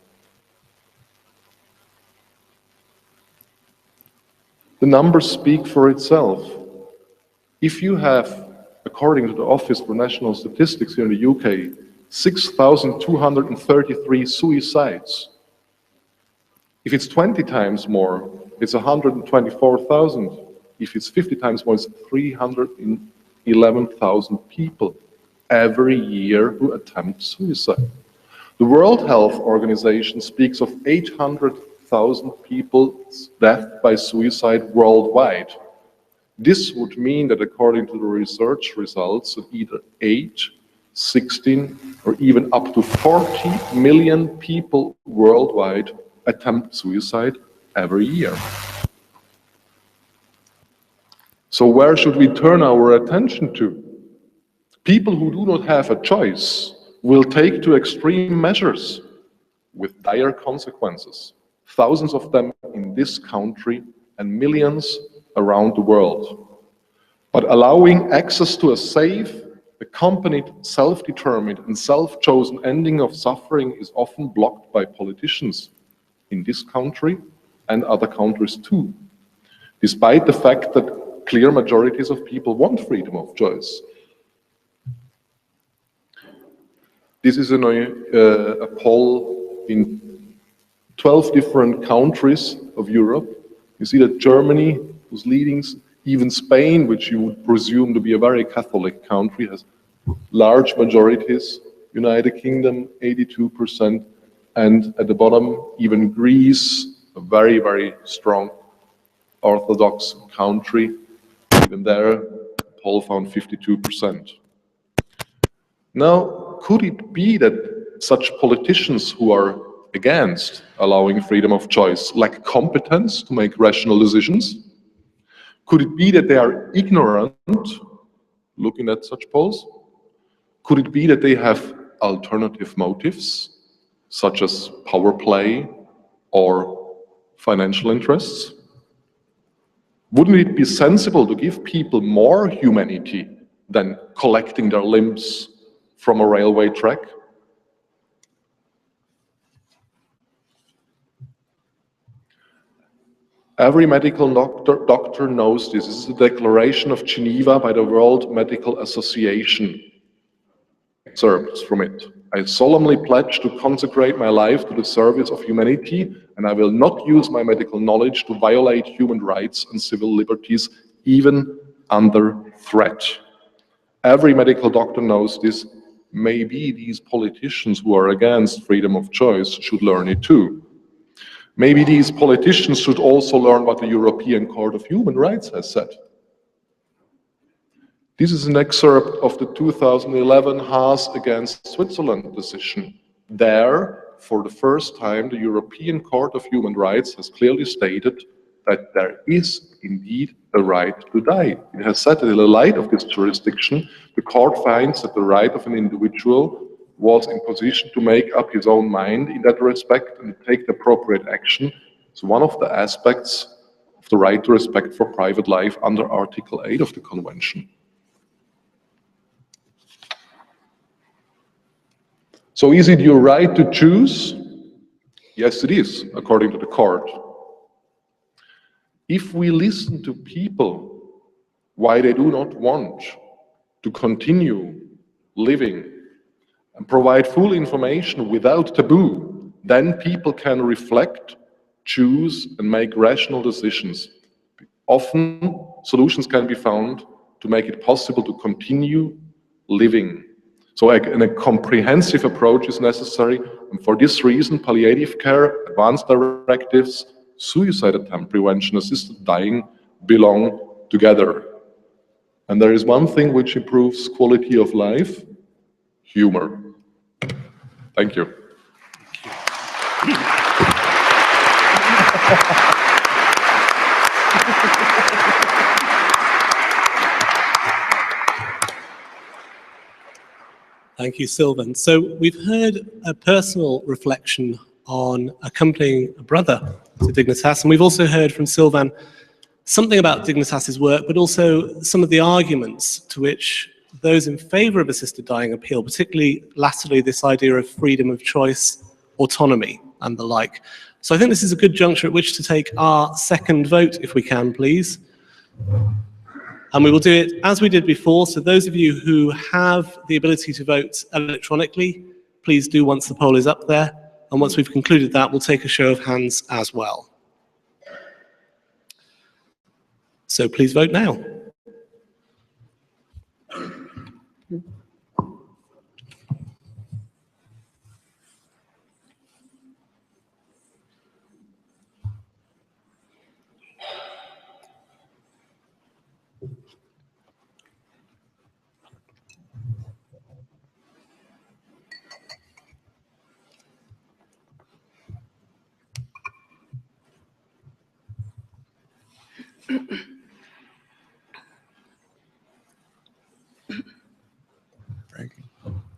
The numbers speak for itself. If you have a according to the Office for National Statistics here in the UK, 6,233 suicides. If it's 20 times more, it's 124,000. If it's 50 times more, it's 311,000 people every year who attempt suicide. The World Health Organization speaks of 800,000 people's death by suicide worldwide. This would mean that according to the research results, either 8, 16, or even up to 40 million people worldwide attempt suicide every year. So where should we turn our attention to? People who do not have a choice will take to extreme measures with dire consequences, thousands of them in this country and millions around the world. But allowing access to a safe, accompanied, self-determined and self-chosen ending of suffering is often blocked by politicians in this country and other countries too, despite the fact that clear majorities of people want freedom of choice. This is a poll in 12 different countries of Europe. You see that Germany was leading, even Spain, which you would presume to be a very Catholic country, has large majorities. United Kingdom, 82%, and at the bottom, even Greece, a very, very strong Orthodox country. Even there, the poll found 52%. Now, could it be that such politicians who are against allowing freedom of choice lack competence to make rational decisions? Could it be that they are ignorant, looking at such polls? Could it be that they have alternative motives, such as power play or financial interests? Wouldn't it be sensible to give people more humanity than collecting their limbs from a railway track? Every medical doctor knows this. This is the Declaration of Geneva by the World Medical Association. Excerpts from it. I solemnly pledge to consecrate my life to the service of humanity, and I will not use my medical knowledge to violate human rights and civil liberties, even under threat. Every medical doctor knows this. Maybe these politicians who are against freedom of choice should learn it too. Maybe these politicians should also learn what the European Court of Human Rights has said. This is an excerpt of the 2011 Haas against Switzerland decision. There, for the first time, the European Court of Human Rights has clearly stated that there is indeed a right to die. It has said that in the light of this jurisdiction, the court finds that the right of an individual was in position to make up his own mind in that respect and take the appropriate action. It's one of the aspects of the right to respect for private life under Article 8 of the Convention. So is it your right to choose? Yes, it is, according to the court. If we listen to people why they do not want to continue living and provide full information without taboo, then people can reflect, choose, and make rational decisions. Often, solutions can be found to make it possible to continue living. So a comprehensive approach is necessary, and for this reason, palliative care, advanced directives, suicide attempt prevention, assisted dying belong together. And there is one thing which improves quality of life: humor. Thank you. Thank you, Silvan. So we've heard a personal reflection on accompanying a brother to Dignitas, and we've also heard from Silvan something about Dignitas's work, but also some of the arguments to which those in favour of assisted dying appeal, particularly latterly this idea of freedom of choice, autonomy, and the like. So I think this is a good juncture at which to take our second vote, if we can, please. And we will do it as we did before. So those of you who have the ability to vote electronically, please do once the poll is up there. And once we've concluded that, we'll take a show of hands as well. So please vote now.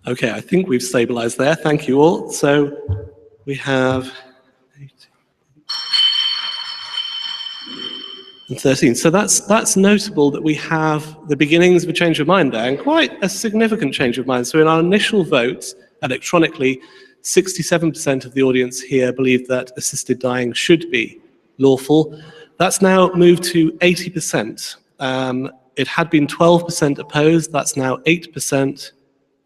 Okay, I think we've stabilized there. Thank you all. So we have 13. So that's notable that we have the beginnings of a change of mind there, and quite a significant change of mind. So in our initial vote electronically, 67% of the audience here believed that assisted dying should be lawful. That's now moved to 80%. It had been 12% opposed, that's now 8%,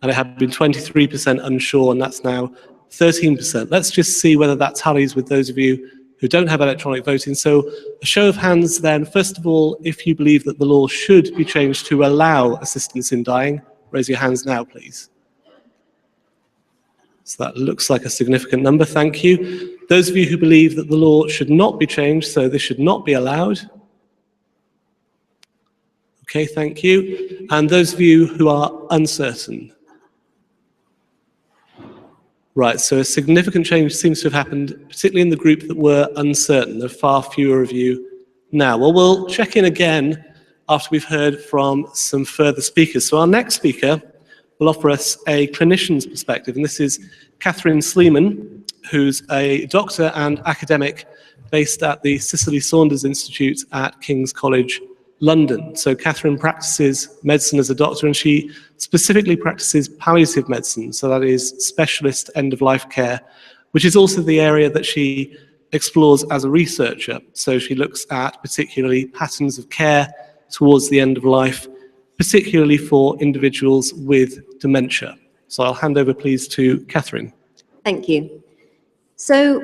and it had been 23% unsure, and that's now 13%. Let's just see whether that tallies with those of you who don't have electronic voting. So a show of hands then, first of all, if you believe that the law should be changed to allow assistance in dying, raise your hands now, please. So that looks like a significant number, thank you. Those of you who believe that the law should not be changed, so this should not be allowed. Okay, thank you. And those of you who are uncertain. Right, so a significant change seems to have happened, particularly in the group that were uncertain. There are far fewer of you now. Well, we'll check in again after we've heard from some further speakers. So our next speaker will offer us a clinician's perspective, and this is Katherine Sleeman, who's a doctor and academic based at the Cicely Saunders Institute at King's College, London. So Katherine practices medicine as a doctor, and she specifically practices palliative medicine, so that is specialist end-of-life care, which is also the area that she explores as a researcher. So she looks at particularly patterns of care towards the end of life, particularly for individuals with dementia. So I'll hand over, please, to Katherine. Thank you. So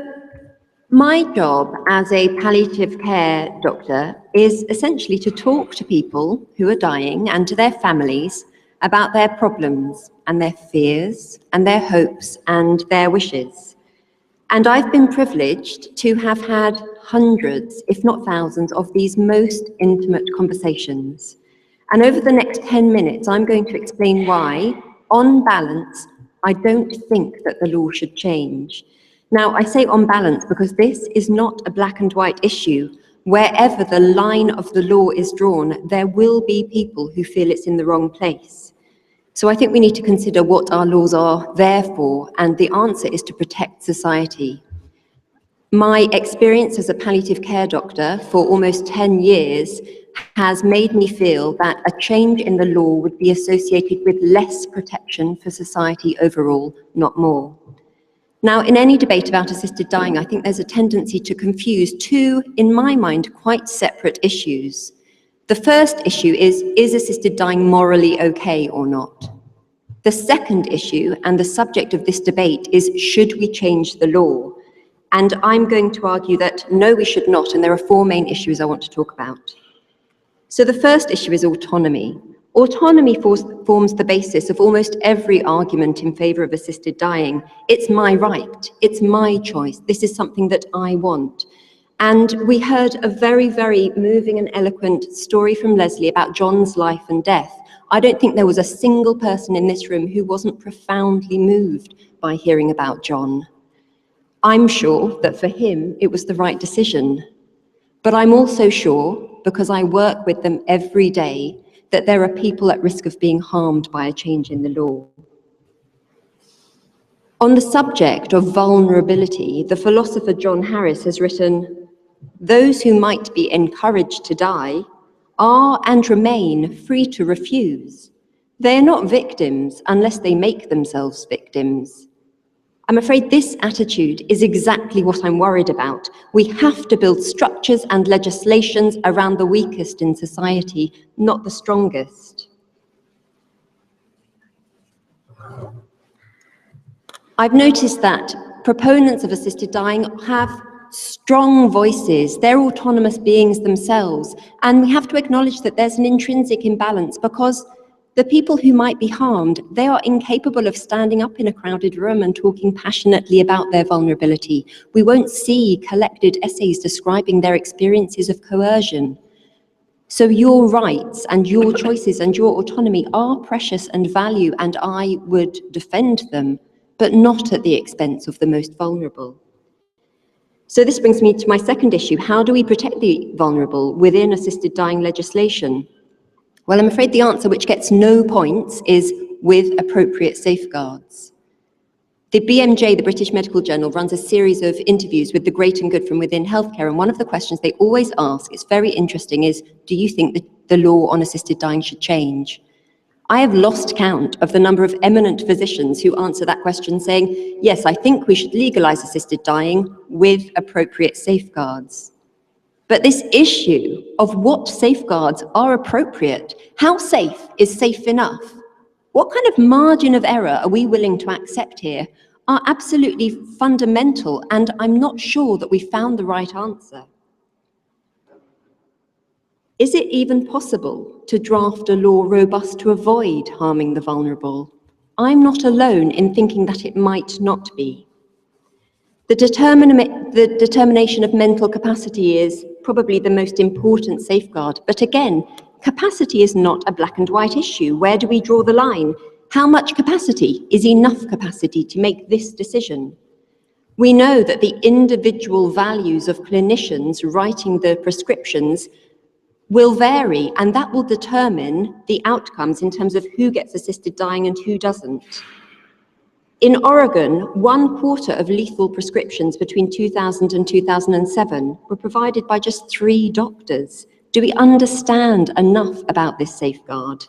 my job as a palliative care doctor is essentially to talk to people who are dying and to their families about their problems and their fears and their hopes and their wishes. And I've been privileged to have had hundreds, if not thousands, of these most intimate conversations. And over the next 10 minutes, I'm going to explain why, on balance, I don't think that the law should change. Now, I say on balance because this is not a black and white issue. Wherever the line of the law is drawn, there will be people who feel it's in the wrong place. So I think we need to consider what our laws are there for, and the answer is to protect society. My experience as a palliative care doctor for almost 10 years has made me feel that a change in the law would be associated with less protection for society overall, not more. Now, in any debate about assisted dying, I think there's a tendency to confuse two, in my mind, quite separate issues. The first issue is assisted dying morally okay or not? The second issue, and the subject of this debate, is should we change the law? And I'm going to argue that no, we should not, and there are four main issues I want to talk about. So the first issue is autonomy. Autonomy forms the basis of almost every argument in favour of assisted dying. It's my right, it's my choice, this is something that I want. And we heard a very, very moving and eloquent story from Lesley about John's life and death. I don't think there was a single person in this room who wasn't profoundly moved by hearing about John. I'm sure that for him, it was the right decision. But I'm also sure, because I work with them every day, that there are people at risk of being harmed by a change in the law. On the subject of vulnerability, the philosopher John Harris has written, "Those who might be encouraged to die are and remain free to refuse. They are not victims unless they make themselves victims. I'm afraid this attitude is exactly what I'm worried about. We have to build structures and legislations around the weakest in society, not the strongest. I've noticed that proponents of assisted dying have strong voices. They're autonomous beings themselves. And we have to acknowledge that there's an intrinsic imbalance because the people who might be harmed, they are incapable of standing up in a crowded room and talking passionately about their vulnerability. We won't see collected essays describing their experiences of coercion. So your rights and your choices and your autonomy are precious and value, and I would defend them, but not at the expense of the most vulnerable. So this brings me to my second issue. How do we protect the vulnerable within assisted dying legislation? Well, I'm afraid the answer, which gets no points, is with appropriate safeguards. The BMJ, the British Medical Journal, runs a series of interviews with the great and good from within healthcare, and one of the questions they always ask, it's very interesting, is, do you think that the law on assisted dying should change? I have lost count of the number of eminent physicians who answer that question saying, yes, I think we should legalise assisted dying with appropriate safeguards. But this issue of what safeguards are appropriate, how safe is safe enough, what kind of margin of error are we willing to accept here, are absolutely fundamental, and I'm not sure that we found the right answer. Is it even possible to draft a law robust to avoid harming the vulnerable? I'm not alone in thinking that it might not be. The determination of mental capacity is probably the most important safeguard, but again, capacity is not a black and white issue. Where do we draw the line? How much capacity is enough capacity to make this decision? We know that the individual values of clinicians writing the prescriptions will vary, and that will determine the outcomes in terms of who gets assisted dying and who doesn't. In Oregon, 1/4 of lethal prescriptions between 2000 and 2007 were provided by just 3 doctors. Do we understand enough about this safeguard?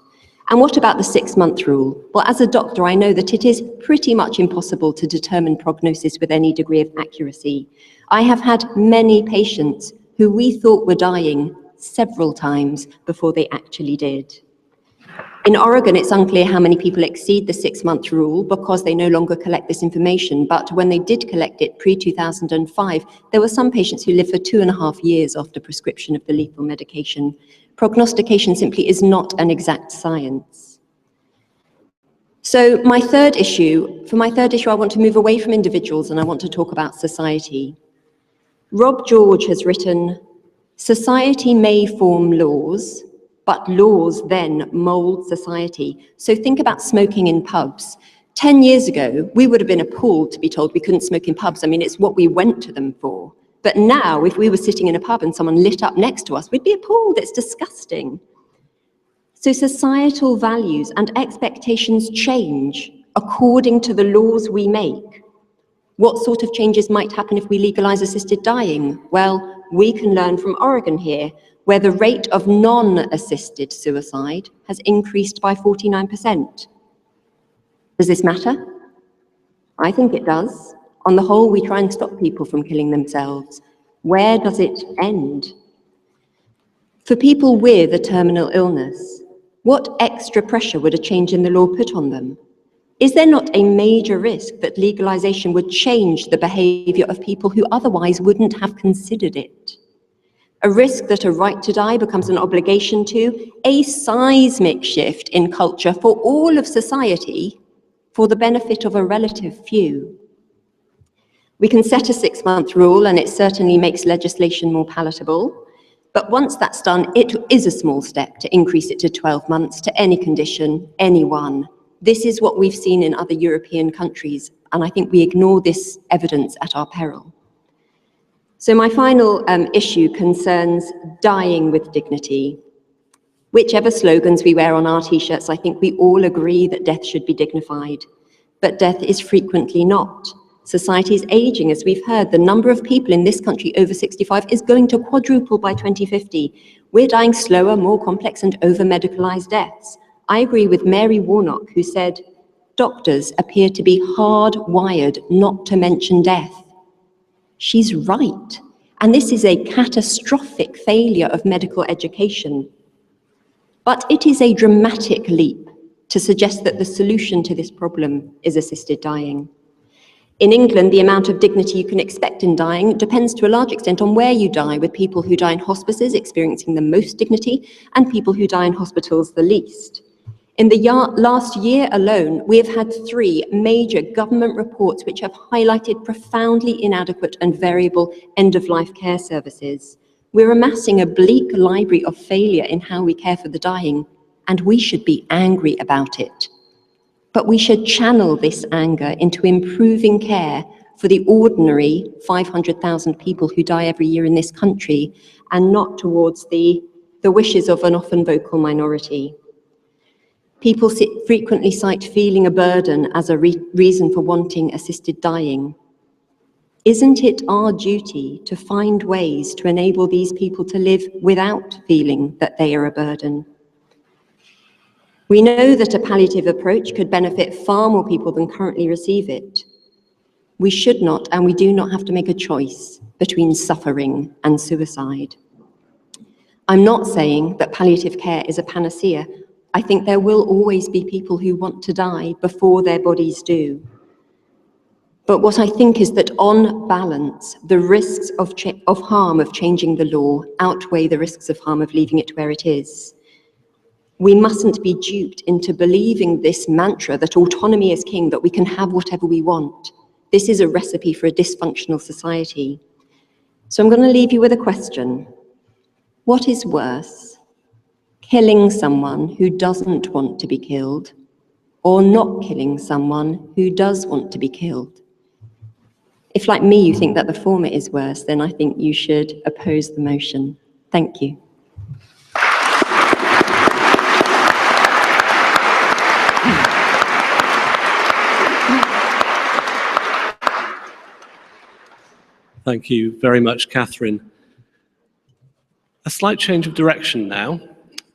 And what about the 6-month rule? Well, as a doctor, I know that it is pretty much impossible to determine prognosis with any degree of accuracy. I have had many patients who we thought were dying several times before they actually did. In Oregon, it's unclear how many people exceed the 6-month rule because they no longer collect this information, but when they did collect it pre-2005, there were some patients who lived for 2.5 years after prescription of the lethal medication. Prognostication simply is not an exact science. So for my third issue, I want to move away from individuals and I want to talk about society. Rob George has written, "Society may form laws, but laws then mould society." So think about smoking in pubs. 10 years ago, we would have been appalled to be told we couldn't smoke in pubs. I mean, it's what we went to them for. But now, if we were sitting in a pub and someone lit up next to us, we'd be appalled. It's disgusting. So societal values and expectations change according to the laws we make. What sort of changes might happen if we legalise assisted dying? Well, we can learn from Oregon here, where the rate of non-assisted suicide has increased by 49%. Does this matter? I think it does. On the whole, we try and stop people from killing themselves. Where does it end? For people with a terminal illness, what extra pressure would a change in the law put on them? Is there not a major risk that legalization would change the behavior of people who otherwise wouldn't have considered it? A risk that a right to die becomes an obligation to, a seismic shift in culture for all of society for the benefit of a relative few. We can set a 6-month rule and it certainly makes legislation more palatable, but once that's done, it is a small step to increase it to 12 months to any condition, anyone. This is what we've seen in other European countries, and I think we ignore this evidence at our peril. So my final issue concerns dying with dignity. Whichever slogans we wear on our t-shirts, I think we all agree that death should be dignified, but death is frequently not. Society is aging, as we've heard. The number of people in this country over 65 is going to quadruple by 2050. We're dying slower, more complex and over-medicalized deaths. I agree with Mary Warnock, who said, doctors appear to be hardwired not to mention death. She's right, and this is a catastrophic failure of medical education. But it is a dramatic leap to suggest that the solution to this problem is assisted dying. In England, the amount of dignity you can expect in dying depends to a large extent on where you die, with people who die in hospices experiencing the most dignity and people who die in hospitals the least. In the last year alone, we have had 3 major government reports which have highlighted profoundly inadequate and variable end-of-life care services. We're amassing a bleak library of failure in how we care for the dying, and we should be angry about it. But we should channel this anger into improving care for the ordinary 500,000 people who die every year in this country, and not towards the wishes of an often vocal minority. People frequently cite feeling a burden as a reason for wanting assisted dying. Isn't it our duty to find ways to enable these people to live without feeling that they are a burden? We know that a palliative approach could benefit far more people than currently receive it. We should not, and we do not have to make a choice between suffering and suicide. I'm not saying that palliative care is a panacea. I think there will always be people who want to die before their bodies do. But what I think is that on balance, the risks of harm of changing the law outweigh the risks of harm of leaving it where it is. We mustn't be duped into believing this mantra that autonomy is king, that we can have whatever we want. This is a recipe for a dysfunctional society. So I'm going to leave you with a question. What is worse, killing someone who doesn't want to be killed, or not killing someone who does want to be killed? If, like me, you think that the former is worse, then I think you should oppose the motion. Thank you. Thank you very much, Katherine. A slight change of direction now.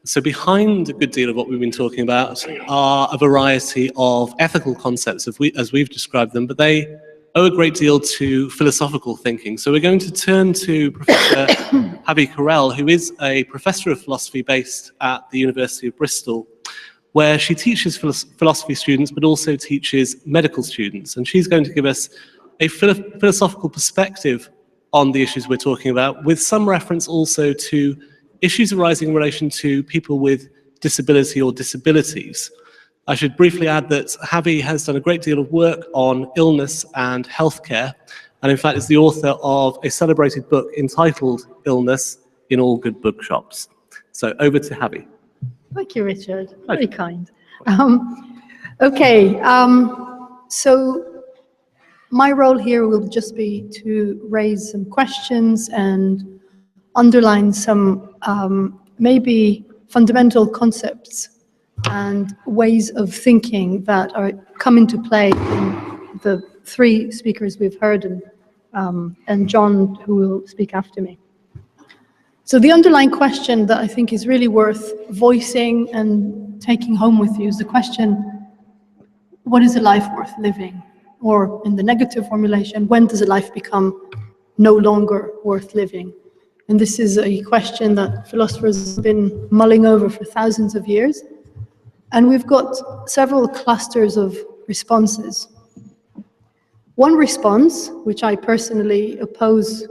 So behind a good deal of what we've been talking about are a variety of ethical concepts, as we've described them, but they owe a great deal to philosophical thinking. So we're going to turn to Professor Havi Carel, who is a professor of philosophy based at the University of Bristol, where she teaches philosophy students, but also teaches medical students. And she's going to give us a philosophical perspective on the issues we're talking about, with some reference also to issues arising in relation to people with disability or disabilities. I should briefly add that Havi has done a great deal of work on illness and healthcare, and in fact is the author of a celebrated book entitled Illness in All Good Bookshops. So over to Havi. Thank you, Richard. Very kind. So my role here will just be to raise some questions and underline some maybe fundamental concepts and ways of thinking that come into play in the 3 speakers we've heard, and John, who will speak after me. So the underlying question that I think is really worth voicing and taking home with you is the question, what is a life worth living? Or in the negative formulation, when does a life become no longer worth living? And this is a question that philosophers have been mulling over for thousands of years. And we've got several clusters of responses. One response, which I personally oppose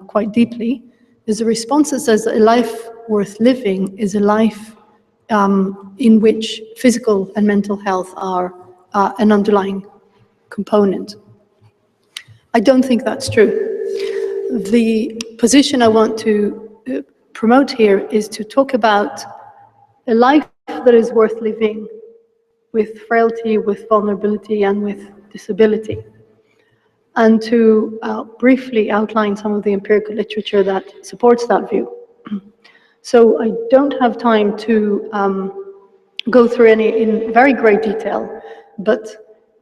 quite deeply, is a response that says that a life worth living is a life in which physical and mental health are an underlying component. I don't think that's true. The position I want to promote here is to talk about a life that is worth living with frailty, with vulnerability, and with disability, and to briefly outline some of the empirical literature that supports that view. So I don't have time to go through any in very great detail, but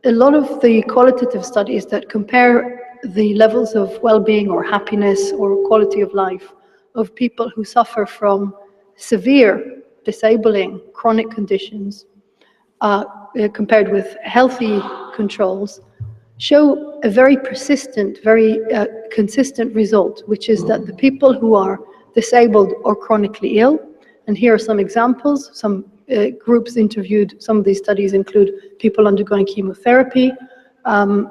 a lot of the qualitative studies that compare the levels of well-being or happiness or quality of life of people who suffer from severe, disabling, chronic conditions compared with healthy controls, show a very persistent, very consistent result, which is that the people who are disabled or chronically ill, and here are some examples, some groups interviewed, some of these studies include people undergoing chemotherapy,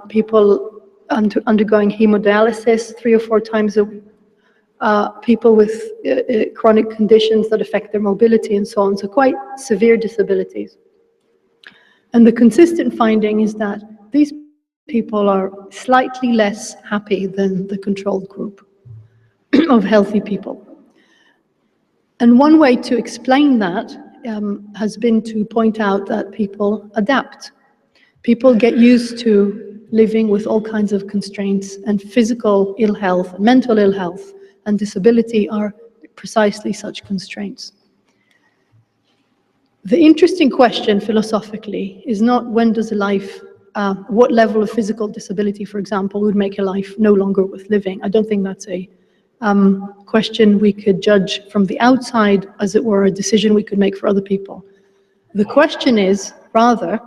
people undergoing hemodialysis 3 or 4 times a week, people with chronic conditions that affect their mobility and so on, so quite severe disabilities. And the consistent finding is that these people are slightly less happy than the controlled group of healthy people. And one way to explain that has been to point out that people adapt. People get used to living with all kinds of constraints, and physical ill health, mental ill health, and disability are precisely such constraints. The interesting question philosophically is not when does a life, what level of physical disability, for example, would make a life no longer worth living. I don't think that's a question we could judge from the outside, as it were, a decision we could make for other people. The question is, rather,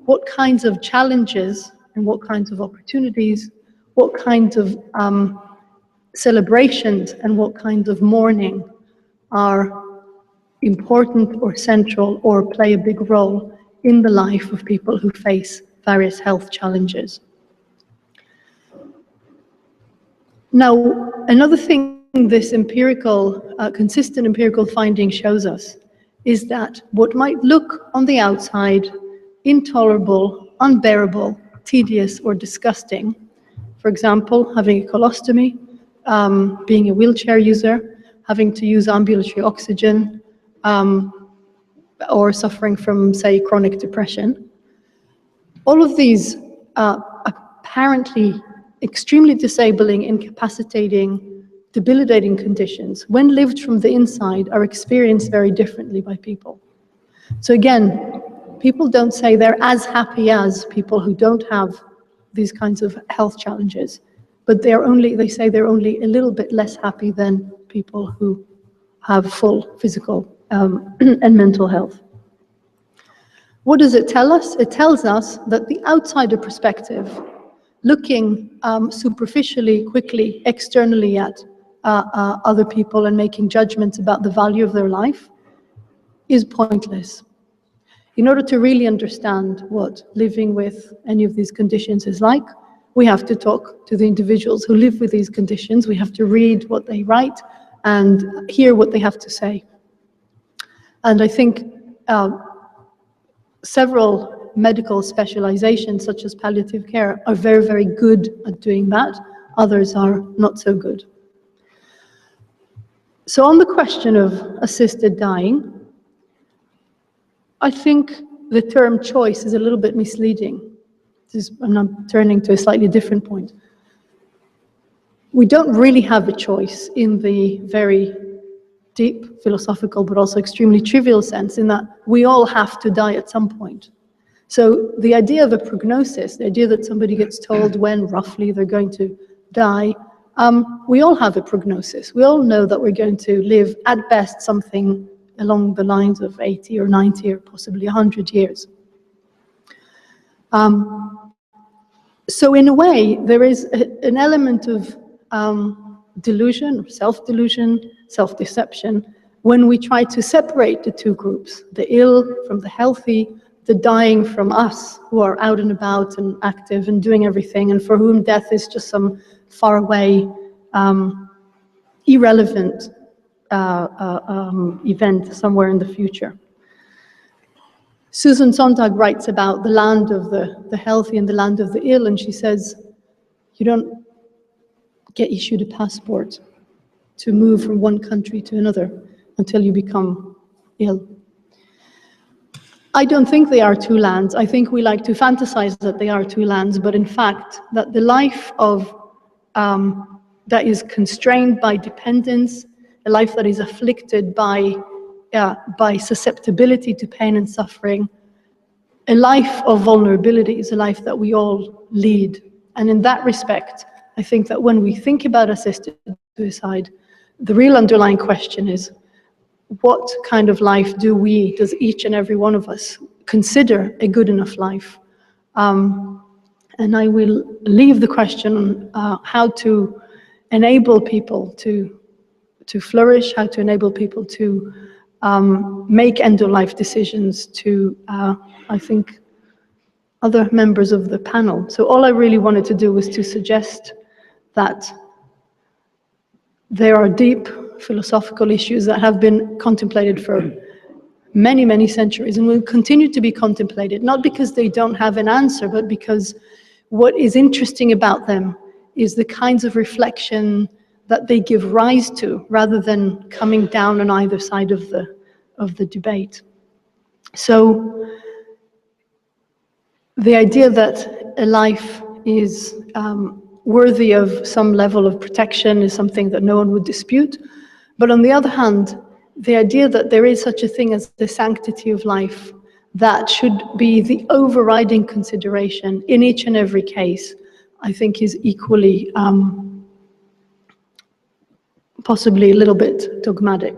what kinds of challenges and what kinds of opportunities, what kinds of celebrations and what kinds of mourning are important or central or play a big role in the life of people who face various health challenges. Now, another thing this empirical, consistent empirical finding shows us is that what might look on the outside intolerable, unbearable, tedious, or disgusting, for example, having a colostomy, being a wheelchair user, having to use ambulatory oxygen, or suffering from, say, chronic depression. All of these apparently extremely disabling, incapacitating, debilitating conditions, when lived from the inside, are experienced very differently by people. So again, people don't say they're as happy as people who don't have these kinds of health challenges, but they say they're only a little bit less happy than people who have full physical and mental health. What does it tell us? It tells us that the outsider perspective, looking superficially, quickly, externally at other people and making judgments about the value of their life, is pointless. In order to really understand what living with any of these conditions is like, we have to talk to the individuals who live with these conditions. We have to read what they write and hear what they have to say. And I think several medical specializations, such as palliative care, are very, very good at doing that. Others are not so good. So on the question of assisted dying, I think the term choice is a little bit misleading. I'm now turning to a slightly different point. We don't really have a choice in the very deep philosophical but also extremely trivial sense, in that we all have to die at some point. So the idea of a prognosis, the idea that somebody gets told when roughly they're going to die, we all have a prognosis. We all know that we're going to live at best something along the lines of 80 or 90 or possibly 100 years. So in a way, there is an element of delusion, self-delusion, self-deception, when we try to separate the two groups, the ill from the healthy, the dying from us, who are out and about and active and doing everything, and for whom death is just some faraway, irrelevant event somewhere in the future. Susan Sontag writes about the land of the healthy and the land of the ill, and she says, you don't get issued a passport to move from one country to another until you become ill. I don't think they are two lands. I think we like to fantasize that they are two lands, but in fact, that the life of that is constrained by dependence, a life that is afflicted by susceptibility to pain and suffering, a life of vulnerability is a life that we all lead. And in that respect, I think that when we think about assisted suicide, the real underlying question is, what kind of life does each and every one of us consider a good enough life. And I will leave the question on how to enable people to flourish, how to enable people to make end-of-life decisions to, I think, other members of the panel. So all I really wanted to do was to suggest that there are deep philosophical issues that have been contemplated for many, many centuries and will continue to be contemplated, not because they don't have an answer, but because what is interesting about them is the kinds of reflection that they give rise to, rather than coming down on either side of the debate. So the idea that a life is worthy of some level of protection is something that no one would dispute. But on the other hand, the idea that there is such a thing as the sanctity of life that should be the overriding consideration in each and every case, I think is equally possibly a little bit dogmatic.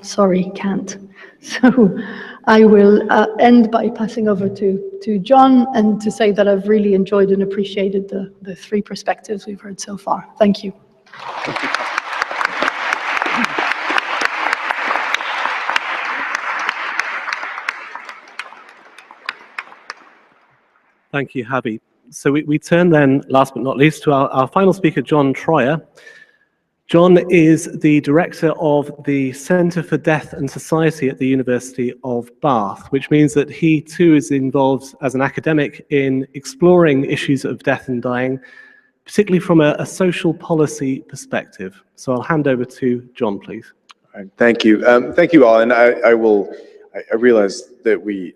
Sorry, Kant. So I will end by passing over to John, and to say that I've really enjoyed and appreciated the three perspectives we've heard so far. Thank you. Thank you, Havi. So we turn then, last but not least, to our final speaker, John Troyer. John is the director of the Centre for Death and Society at the University of Bath, which means that he too is involved as an academic in exploring issues of death and dying, particularly from a social policy perspective. So I'll hand over to John, please. All right, thank you. Thank you all. And I realize that we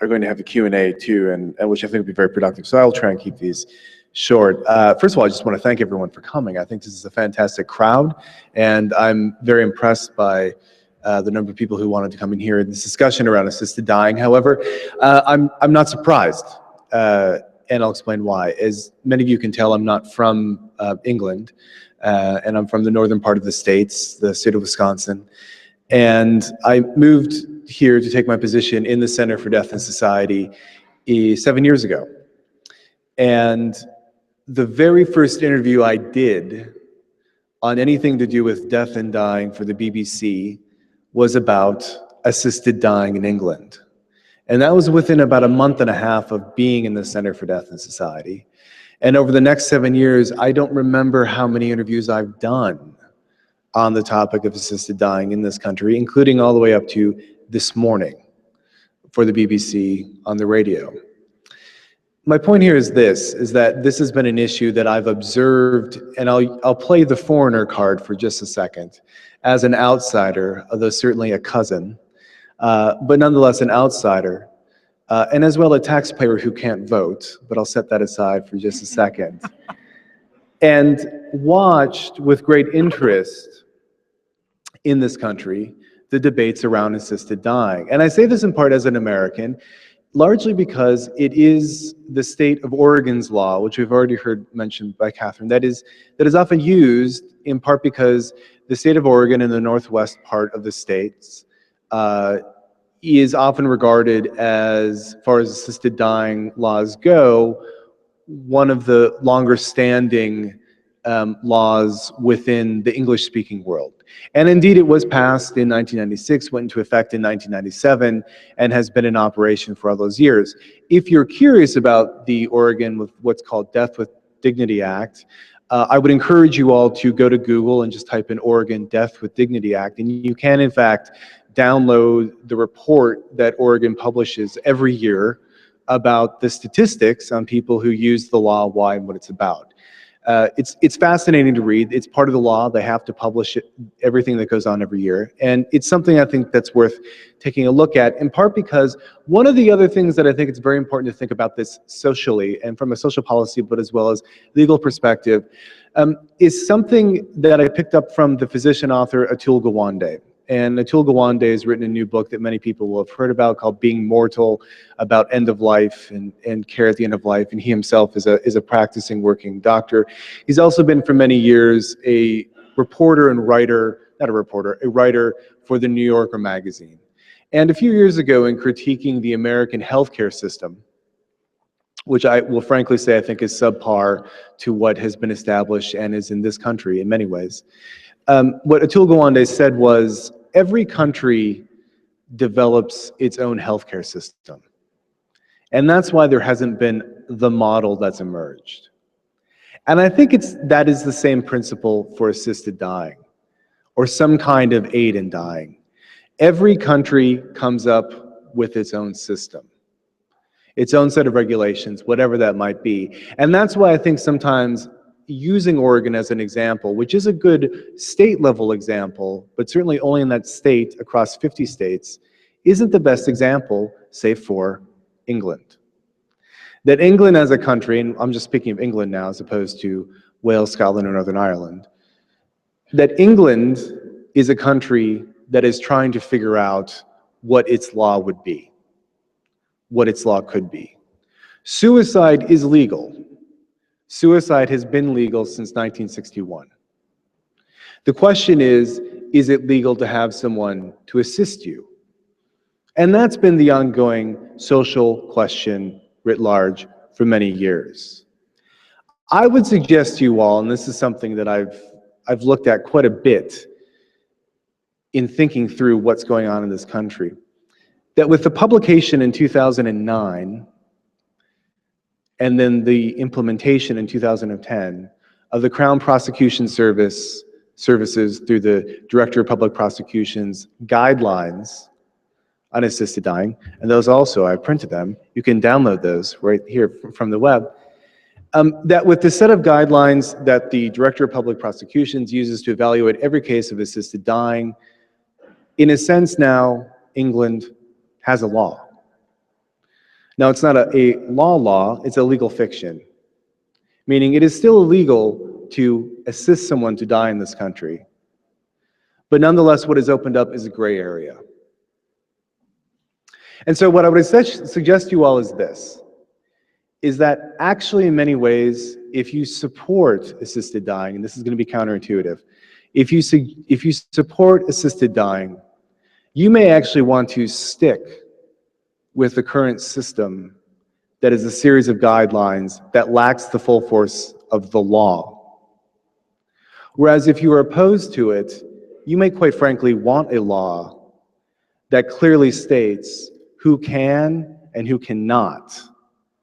are going to have a Q&A too, and which I think will be very productive. So I'll try and keep these short. First of all, I just want to thank everyone for coming. I think this is a fantastic crowd, and I'm very impressed by the number of people who wanted to come in here in this discussion around assisted dying. However, I'm not surprised, and I'll explain why. As many of you can tell, I'm not from England, and I'm from the northern part of the States, the state of Wisconsin. And I moved here to take my position in the Center for Death and Society 7 years ago. And the very first interview I did on anything to do with death and dying for the BBC was about assisted dying in England. And that was within about a month and a half of being in the Center for Death and Society. And over the next 7 years, I don't remember how many interviews I've done on the topic of assisted dying in this country, including all the way up to this morning for the BBC on the radio. My point here is this, is that this has been an issue that I've observed, and I'll play the foreigner card for just a second, as an outsider, although certainly a cousin, but nonetheless an outsider, and as well a taxpayer who can't vote, but I'll set that aside for just a second, and watched with great interest in this country the debates around assisted dying. And I say this in part as an American, largely because it is the state of Oregon's law, which we've already heard mentioned by Katherine, that is often used in part because the state of Oregon in the northwest part of the states is often regarded as far as assisted dying laws go, one of the longer standing laws within the English-speaking world. And indeed, it was passed in 1996, went into effect in 1997, and has been in operation for all those years. If you're curious about the Oregon with what's called Death with Dignity Act, I would encourage you all to go to Google and just type in Oregon Death with Dignity Act, and you can, in fact, download the report that Oregon publishes every year about the statistics on people who use the law, why, and what it's about. It's fascinating to read. It's part of the law. They have to publish everything that goes on every year. And it's something I think that's worth taking a look at, in part because one of the other things that I think it's very important to think about this socially and from a social policy, but as well as legal perspective, is something that I picked up from the physician author Atul Gawande. And Atul Gawande has written a new book that many people will have heard about called Being Mortal, about end of life and care at the end of life. And he himself is a practicing working doctor. He's also been for many years a reporter and writer, not a reporter, a writer for the New Yorker magazine. And a few years ago, in critiquing the American healthcare system, which I will frankly say I think is subpar to what has been established and is in this country in many ways, what Atul Gawande said was, every country develops its own healthcare system. And that's why there hasn't been the model that's emerged. And I think that is the same principle for assisted dying, or some kind of aid in dying. Every country comes up with its own system, its own set of regulations, whatever that might be. And that's why I think sometimes using Oregon as an example, which is a good state-level example, but certainly only in that state across 50 states, isn't the best example, say, for England. That England as a country, and I'm just speaking of England now as opposed to Wales, Scotland, or Northern Ireland, that England is a country that is trying to figure out what its law would be, what its law could be. Suicide is legal. Suicide has been legal since 1961. The question is it legal to have someone to assist you? And that's been the ongoing social question writ large for many years. I would suggest to you all, and this is something that I've looked at quite a bit in thinking through what's going on in this country, that with the publication in 2009, and then the implementation in 2010 of the Crown Prosecution Services through the Director of Public Prosecution's guidelines on assisted dying, and those also, I printed them, you can download those right here from the web, that with the set of guidelines that the Director of Public Prosecutions uses to evaluate every case of assisted dying, in a sense now, England has a law. Now, it's not a law, it's a legal fiction, meaning it is still illegal to assist someone to die in this country. But nonetheless, what is opened up is a gray area. And so what I would suggest to you all is this, is that actually in many ways, if you support assisted dying, and this is going to be counterintuitive, if you support assisted dying, you may actually want to stick with the current system that is a series of guidelines that lacks the full force of the law. Whereas if you are opposed to it, you may quite frankly want a law that clearly states who can and who cannot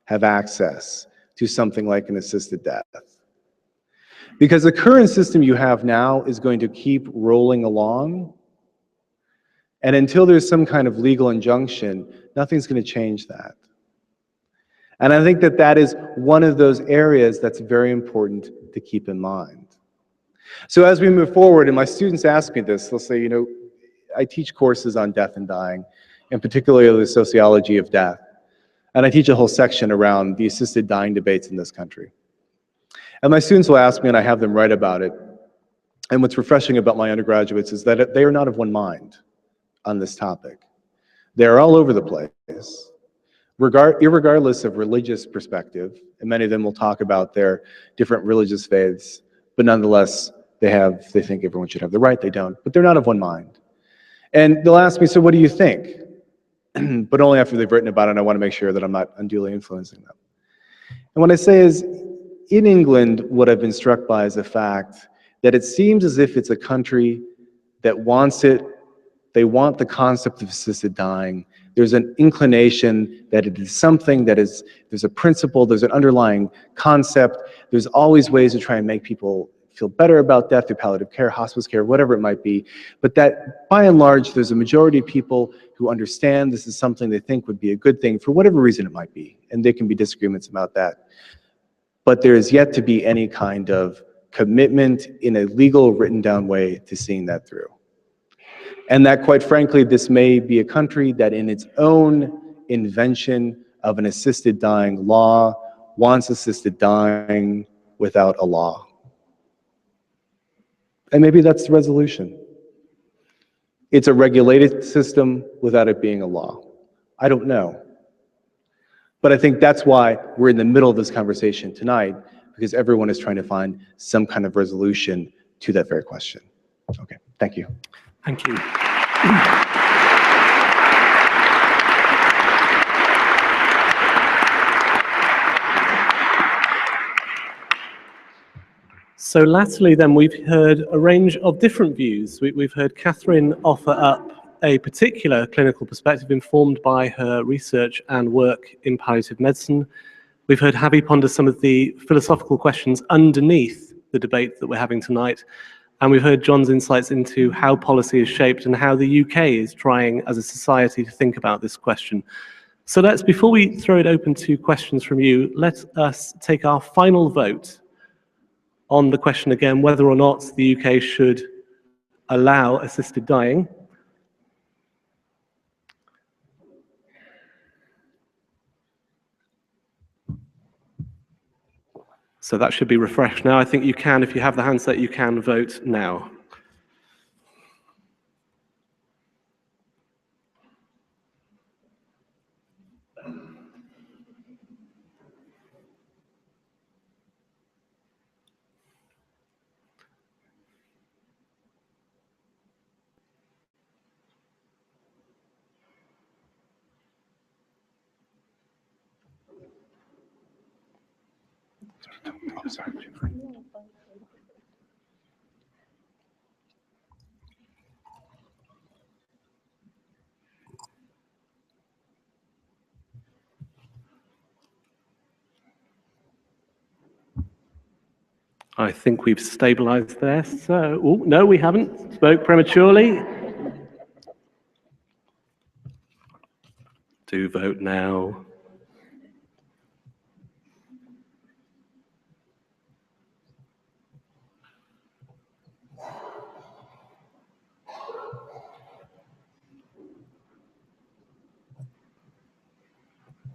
have access to something like an assisted death. Because the current system you have now is going to keep rolling along, and until there's some kind of legal injunction, nothing's going to change that. And I think that that is one of those areas that's very important to keep in mind. So as we move forward, and my students ask me this, they'll say, you know, I teach courses on death and dying, and particularly the sociology of death. And I teach a whole section around the assisted dying debates in this country. And my students will ask me, and I have them write about it. And what's refreshing about my undergraduates is that they are not of one mind on this topic. They're all over the place, irregardless of religious perspective, and many of them will talk about their different religious faiths, but nonetheless, they think everyone should have the right, they don't, but they're not of one mind. And they'll ask me, so what do you think? But only after they've written about it, and I want to make sure that I'm not unduly influencing them. And what I say is, in England, what I've been struck by is the fact that it seems as if it's a country that wants it. They want the concept of assisted dying. There's an inclination that it is something that is, there's a principle, there's an underlying concept. There's always ways to try and make people feel better about death through palliative care, hospice care, whatever it might be. But that, by and large, there's a majority of people who understand this is something they think would be a good thing for whatever reason it might be. And there can be disagreements about that. But there is yet to be any kind of commitment in a legal, written down way to seeing that through. And that, quite frankly, this may be a country that in its own invention of an assisted dying law wants assisted dying without a law. And maybe that's the resolution. It's a regulated system without it being a law. I don't know. But I think that's why we're in the middle of this conversation tonight, because everyone is trying to find some kind of resolution to that very question. Okay, thank you. Thank you. So latterly then, we've heard a range of different views. We've heard Katherine offer up a particular clinical perspective informed by her research and work in palliative medicine. We've heard Havi ponder some of the philosophical questions underneath the debate that we're having tonight. And we've heard John's insights into how policy is shaped and how the UK is trying as a society to think about this question. So before we throw it open to questions from you, let us take our final vote on the question again, whether or not the UK should allow assisted dying. So that should be refreshed now. I think you can, if you have the handset, you can vote now. I think we've stabilized there. So, oh, no, we haven't. Spoke prematurely. Do vote now.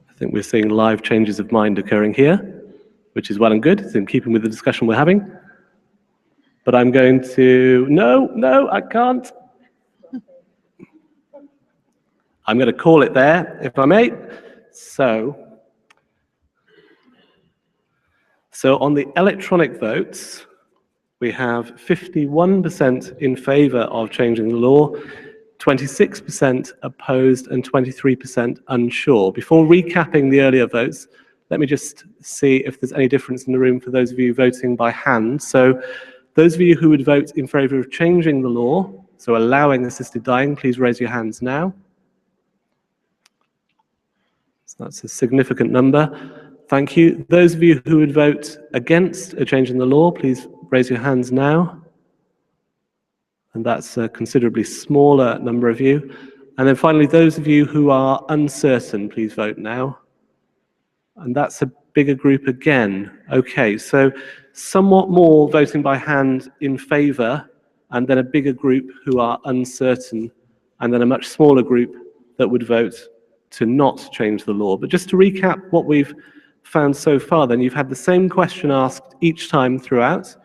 I think we're seeing live changes of mind occurring here, which is well and good. It's in keeping with the discussion we're having. But I'm going to, no, I can't. I'm going to call it there, if I may. So on the electronic votes, we have 51% in favor of changing the law, 26% opposed, and 23% unsure. Before recapping the earlier votes, let me just see if there's any difference in the room for those of you voting by hand. So those of you who would vote in favor of changing the law, so allowing assisted dying, please raise your hands now. So that's a significant number. Thank you. Those of you who would vote against a change in the law, please raise your hands now. And that's a considerably smaller number of you. And then finally, those of you who are uncertain, please vote now. And that's a bigger group again. Okay, so somewhat more voting by hand in favor, and then a bigger group who are uncertain, and then a much smaller group that would vote to not change the law. But just to recap what we've found so far, then you've had the same question asked each time throughout.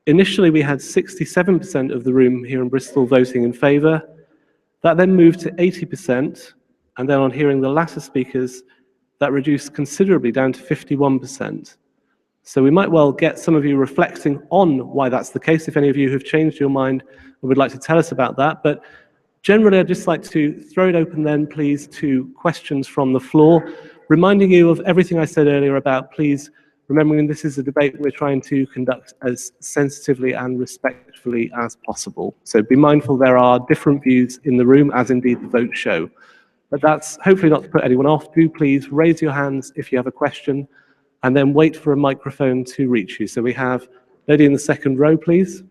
Initially, we had 67% of the room here in Bristol voting in favour. That then moved to 80%, and then on hearing the latter speakers, that reduced considerably down to 51%. So we might well get some of you reflecting on why that's the case, if any of you have changed your mind and would like to tell us about that. But generally, I'd just like to throw it open then, please, to questions from the floor, reminding you of everything I said earlier about, please, remembering this is a debate we're trying to conduct as sensitively and respectfully as possible. So be mindful there are different views in the room, as indeed the votes show. But that's hopefully not to put anyone off. Do please raise your hands if you have a question, and then wait for a microphone to reach you. So we have lady in the second row, please.